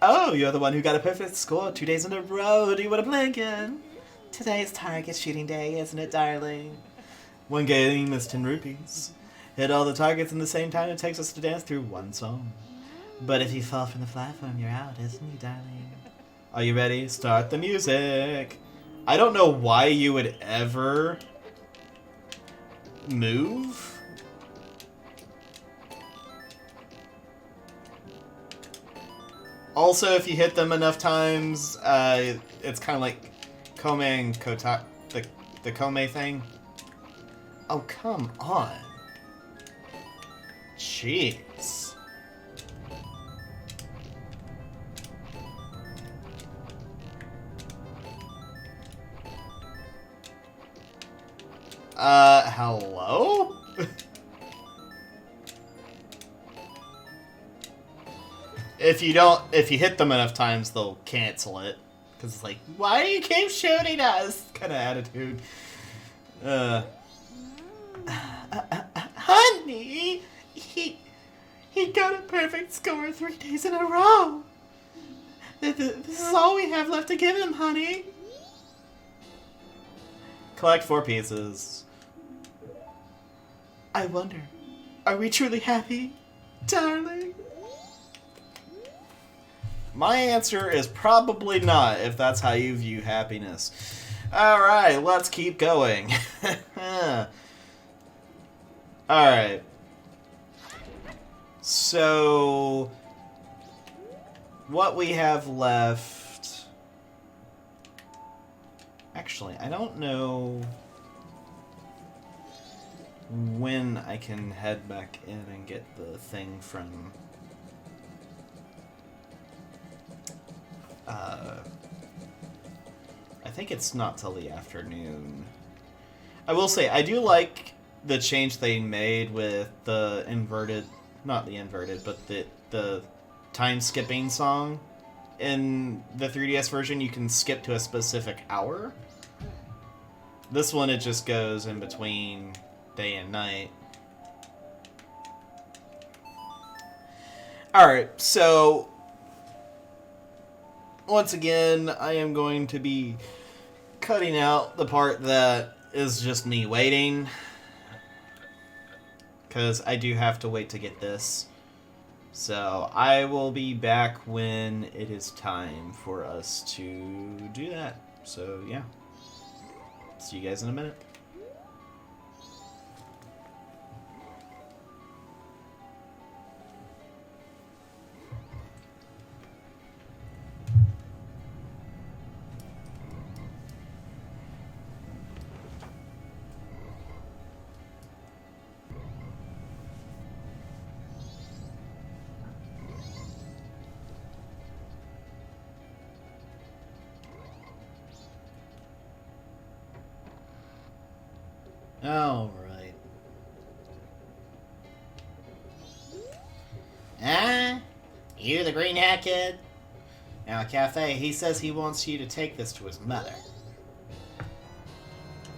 Oh, you're the one who got a perfect score 2 days in a row. Do you want to play again? Today's target shooting day, isn't it, darling? One game is 10 rupees. Hit all the targets in the same time it takes us to dance through one song. But if you fall from the platform, you're out, isn't you, darling? Are you ready? Start the music. I don't know why you would ever move. Also, if you hit them enough times, it's kind of like Kome and Kota, the Kome thing. Oh, come on. Jeez. Hello? If you hit them enough times, they'll cancel it. Because it's like, why do you keep shooting us? Kind of attitude. Honey, he got a perfect score 3 days in a row. This is all we have left to give him, honey. Collect 4 pieces. I wonder, are we truly happy, darling? My answer is probably not, if that's how you view happiness. Alright, let's keep going. Alright. So, what we have left... Actually, I don't know when I can head back in and get the thing from... I think it's not till the afternoon. I will say, I do like the change they made with the inverted... Not the inverted, but the time-skipping song. In the 3DS version, you can skip to a specific hour. This one, it just goes in between day and night. Alright, so... Once again, I am going to be cutting out the part that is just me waiting. Because I do have to wait to get this. So I will be back when it is time for us to do that. So yeah. See you guys in a minute. Alright. You the green hat kid? Now, Kafei, he says he wants you to take this to his mother.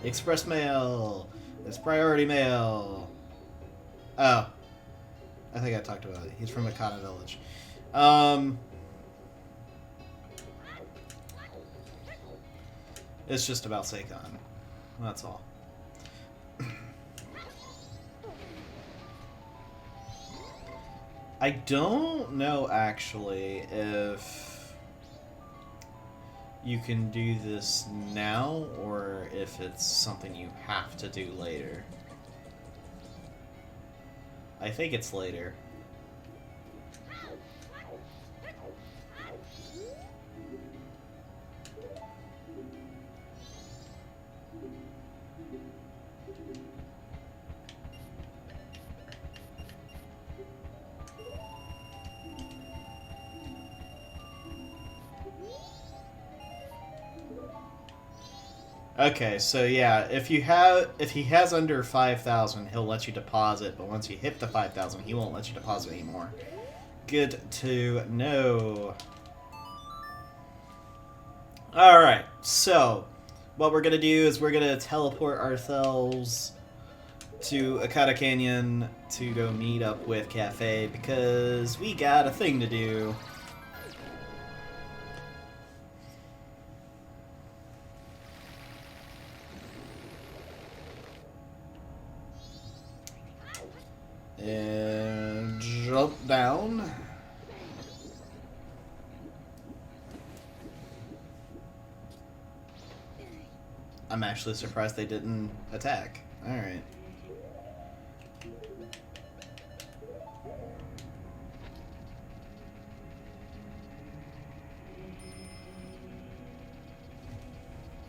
Express mail. It's priority mail. Oh. I think I talked about it. He's from Akata Village. It's just about Seikon. That's all. I don't know, actually, if you can do this now, or if it's something you have to do later. I think it's later. Okay, so yeah, if he has under 5,000, he'll let you deposit, but once you hit the 5,000, he won't let you deposit anymore. Good to know. Alright, so what we're gonna do is we're gonna teleport ourselves to Akata Canyon to go meet up with Kafei because we got a thing to do. And jump down. I'm actually surprised they didn't attack. Alright.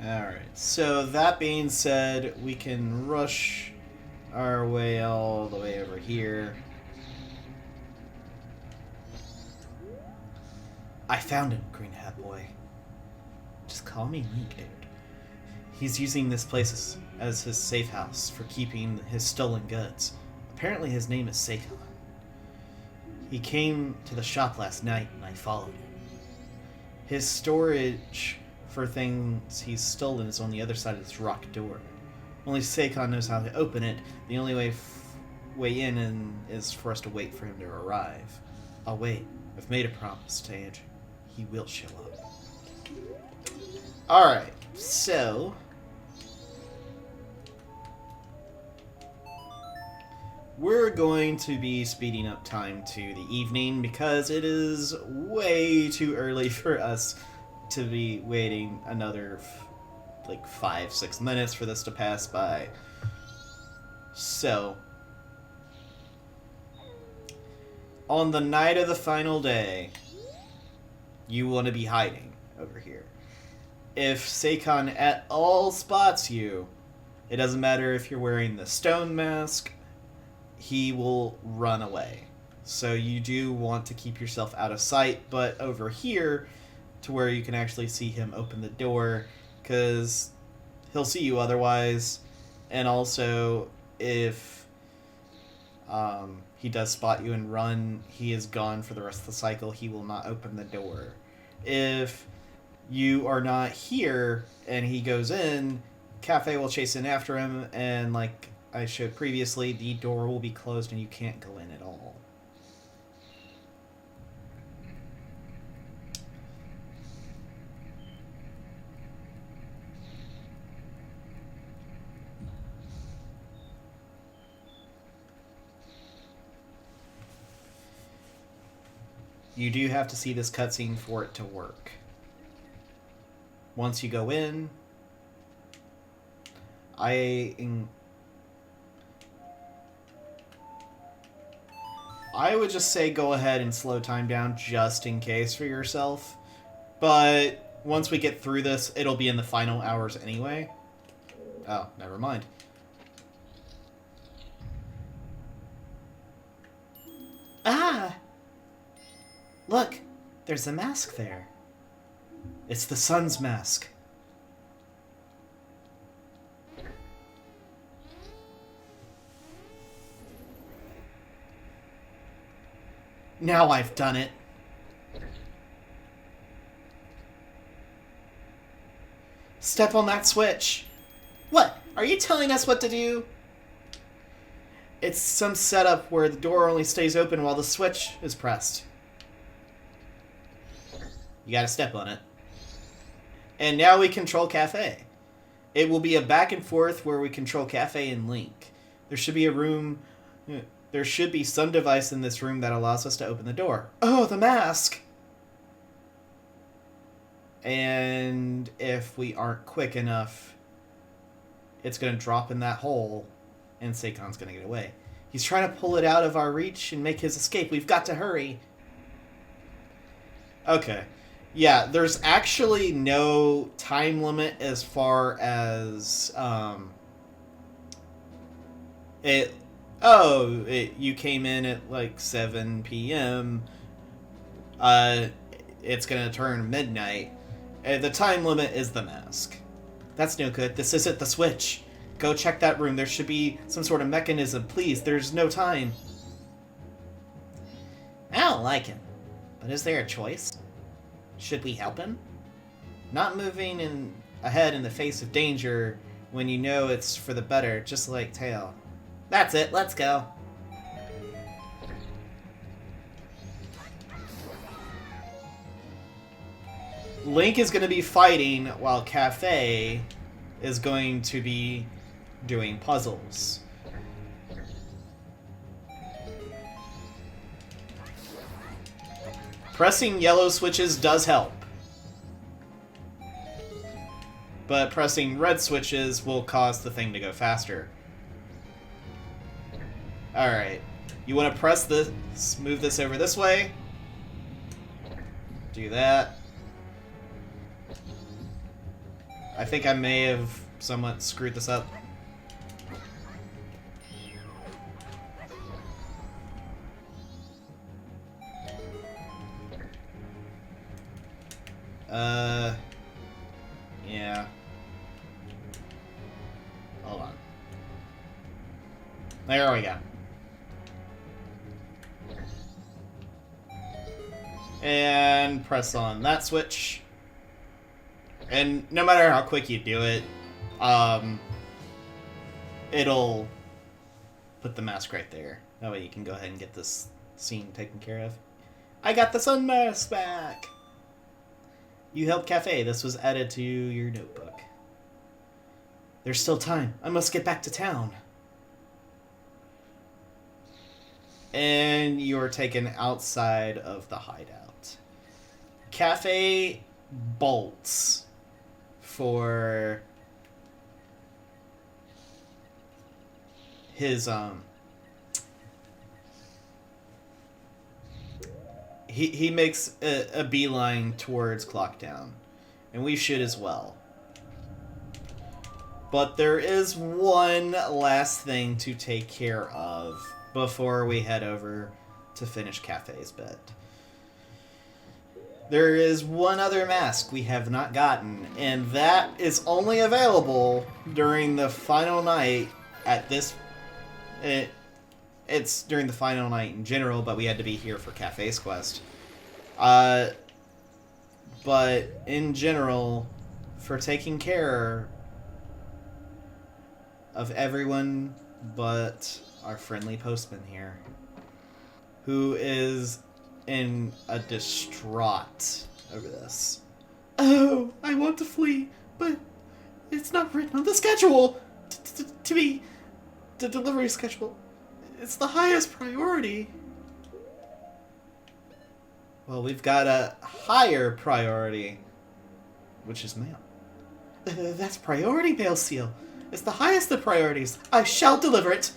Alright, so that being said, we can rush our way all the way over here. I found him, Green Hat Boy. Just call me Link, dude. He's using this place as his safe house for keeping his stolen goods. Apparently his name is Seikon. He came to the shop last night and I followed him. His storage for things he's stolen is on the other side of this rock door. Only Seikon knows how to open it. The only way in is for us to wait for him to arrive. I'll wait. I've made a promise to Anju. He will show up. Alright, so we're going to be speeding up time to the evening because it is way too early for us to be waiting another like 5-6 minutes for this to pass by. So on the night of the final day, you want to be hiding over here. If Seikon at all spots you, it doesn't matter if you're wearing the stone mask, he will run away. So you do want to keep yourself out of sight, but over here to where you can actually see him open the door, because he'll see you otherwise. And also, if he does spot you and run, he is gone for the rest of the cycle. He will not open the door. If you are not here and he goes in, Kafei will chase in after him, and like I showed previously, the door will be closed and you can't go in at all. You do have to see this cutscene for it to work. Once you go in, I would just say go ahead and slow time down just in case for yourself. But once we get through this, it'll be in the final hours anyway. Oh, never mind. Ah! Look, there's a mask there. It's the sun's mask. Now I've done it. Step on that switch. What? Are you telling us what to do? It's some setup where the door only stays open while the switch is pressed. You gotta step on it. And now we control Kafei. It will be a back and forth where we control Kafei and Link. There should be a room... There should be some device in this room that allows us to open the door. Oh, the mask! And if we aren't quick enough, it's going to drop in that hole, and Seikon's going to get away. He's trying to pull it out of our reach and make his escape. We've got to hurry. Okay. Yeah, there's actually no time limit as far as... you came in at like 7 p.m. It's gonna turn midnight. The time limit is the mask. That's no good. This isn't the switch. Go check that room. There should be some sort of mechanism. Please, there's no time. I don't like him. But is there a choice? Should we help him? Not moving ahead in the face of danger when you know it's for the better, just like Tail. That's it. Let's go. Link is going to be fighting while Kafei is going to be doing puzzles. Pressing yellow switches does help. But pressing red switches will cause the thing to go faster. Alright. You want to press this, move this over this way. Do that. I think I may have somewhat screwed this up. Yeah. Hold on. There we go. And press on that switch. And no matter how quick you do it, it'll put the mask right there. That way you can go ahead and get this scene taken care of. I got the sun mask back! You helped Kafei. This was added to your notebook. There's still time. I must get back to town. And you're taken outside of the hideout. Kafei bolts for his he makes a beeline towards Clocktown, and we should as well. But there is one last thing to take care of before we head over to finish Kafei's bit. There is one other mask we have not gotten, and that is only available during the final night at this... It's during the final night in general, but we had to be here for Kafei's quest. But in general, for taking care of everyone but our friendly postman here, who is in a distraught over this. Oh, I want to flee, but it's not written on the schedule. To be the delivery schedule. It's the highest priority. Well, we've got a higher priority, which is mail. That's priority mail seal. It's the highest of priorities. I shall deliver it.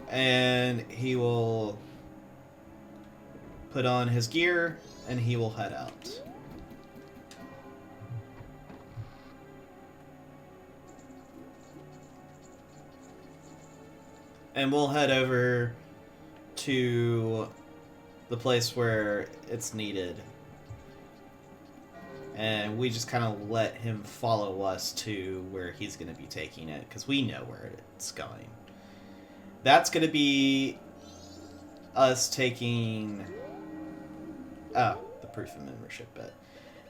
And he will put on his gear, and he will head out. And we'll head over to the place where it's needed. And we just kind of let him follow us to where he's going to be taking it, because we know where it's going. That's going to be us taking... Oh, the proof of membership bit.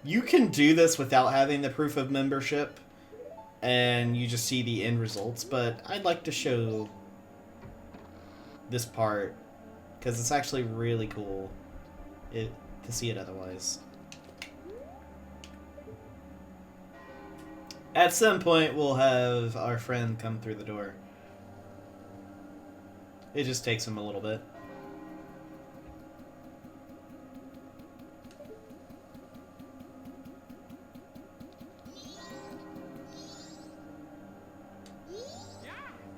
You can do this without having the proof of membership, and you just see the end results, but I'd like to show this part, because it's actually really cool to see it otherwise. At some point, we'll have our friend come through the door. It just takes him a little bit.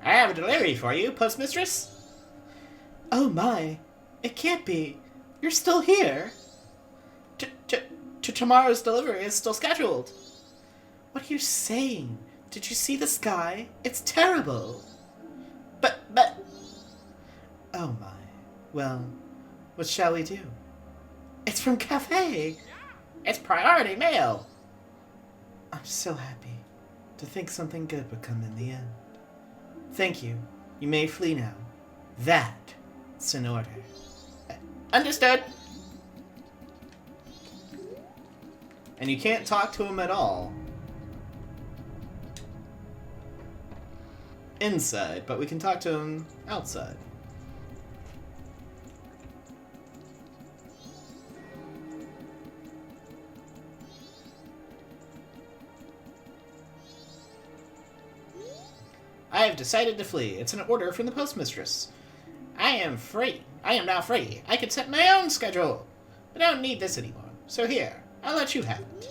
I have a delivery for you, postmistress. Oh my, it can't be. You're still here. Tomorrow's delivery is still scheduled. What are you saying? Did you see the sky? It's terrible. But... Oh my. Well, what shall we do? It's from Kafei. It's priority mail! I'm so happy to think something good would come in the end. Thank you. You may flee now. That's an order. Understood! And you can't talk to him at all. Inside, but we can talk to him outside. I have decided to flee. It's an order from the postmistress. I am free. I am now free. I can set my own schedule. I don't need this anymore. So here, I'll let you have it.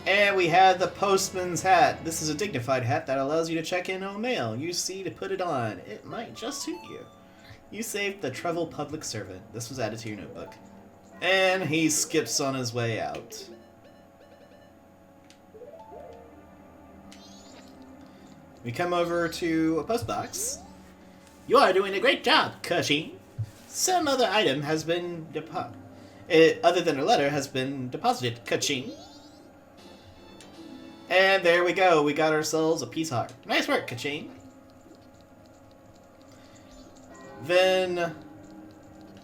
And we had the postman's hat. This is a dignified hat that allows you to check in on mail. You see to put it on. It might just suit you. You saved the trouble public servant. This was added to your notebook. And he skips on his way out. We come over to a postbox. You are doing a great job, Kershing. Some other item has been other than a letter has been deposited, Kershing. And there we go. We got ourselves a peace heart. Nice work, Kaching. Then,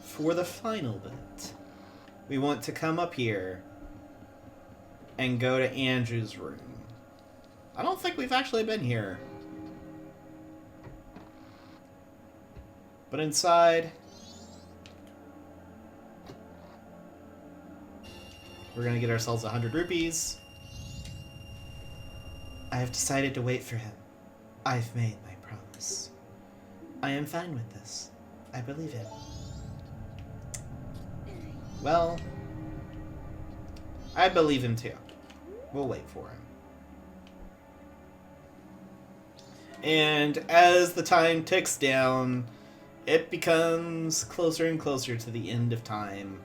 for the final bit, we want to come up here and go to Andrew's room. I don't think we've actually been here. But inside, we're going to get ourselves 100 rupees. I have decided to wait for him. I've made my promise. I am fine with this. I believe him. Well, I believe him too. We'll wait for him. And as the time ticks down, it becomes closer and closer to the end of time.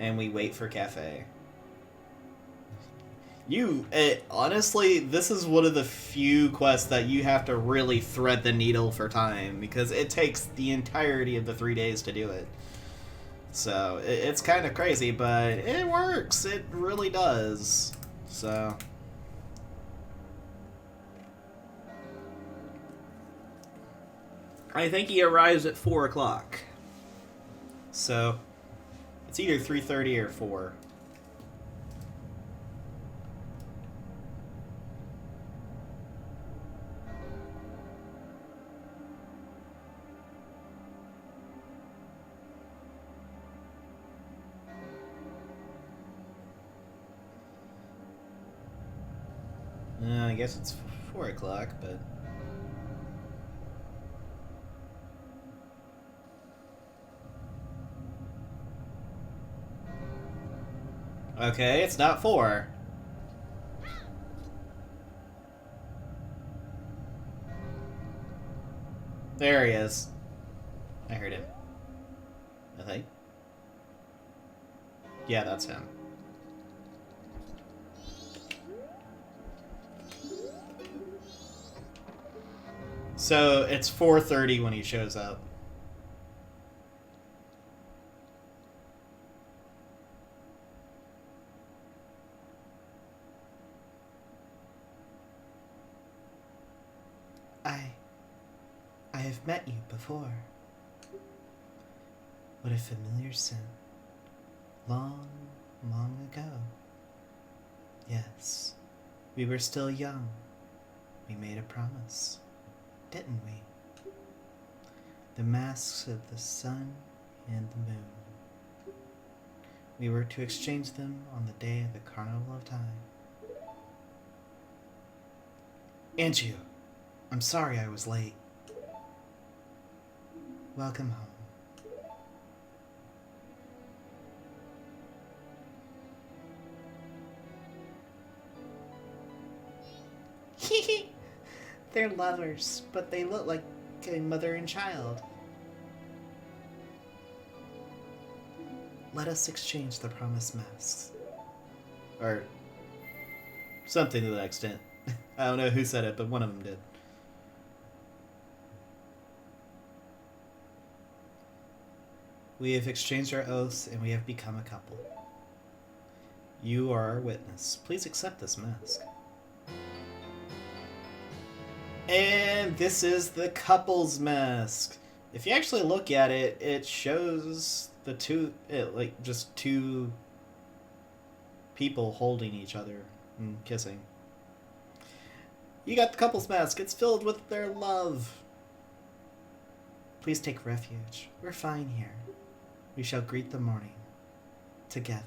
And we wait for Kafei. Honestly, this is one of the few quests that you have to really thread the needle for time, because it takes the entirety of the 3 days to do it. So, it's kind of crazy, but it works. It really does. So... I think he arrives at 4 o'clock. So, it's either 3:30 or 4. I guess it's 4 o'clock, but... Okay, it's not 4. There he is. I heard him. I think. Yeah, that's him. So, it's 4:30 when he shows up. I have met you before. What a familiar scent. Long, long ago. Yes, we were still young. We made a promise, didn't we? The masks of the sun and the moon. We were to exchange them on the day of the Carnival of Time. Anju, I'm sorry I was late. Welcome home. They're lovers, but they look like a mother and child. Let us exchange the promised masks. Or something to that extent. I don't know who said it, but one of them did. We have exchanged our oaths and we have become a couple. You are our witness. Please accept this mask. And this is the couple's mask. If you actually look at it, it shows the just two people holding each other and kissing. You got the couple's mask. It's filled with their love. Please take refuge. We're fine here. We shall greet the morning together.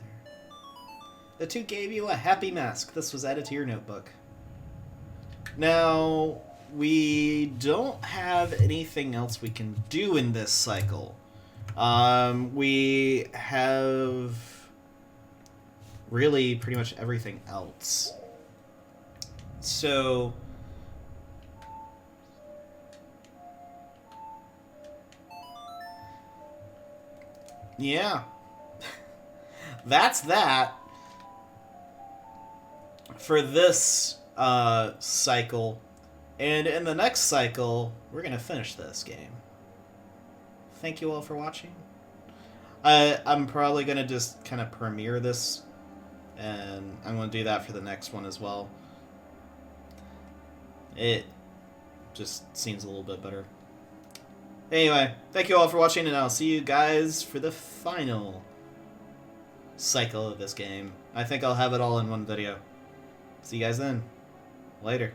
The two gave you a happy mask. This was added to your notebook. Now, we don't have anything else we can do in this cycle. We have really pretty much everything else. So, yeah. That's that for this cycle. And in the next cycle, we're going to finish this game. Thank you all for watching. I'm probably going to just kind of premiere this, and I'm going to do that for the next one as well. It just seems a little bit better. Anyway, thank you all for watching, and I'll see you guys for the final cycle of this game. I think I'll have it all in one video. See you guys then. Later.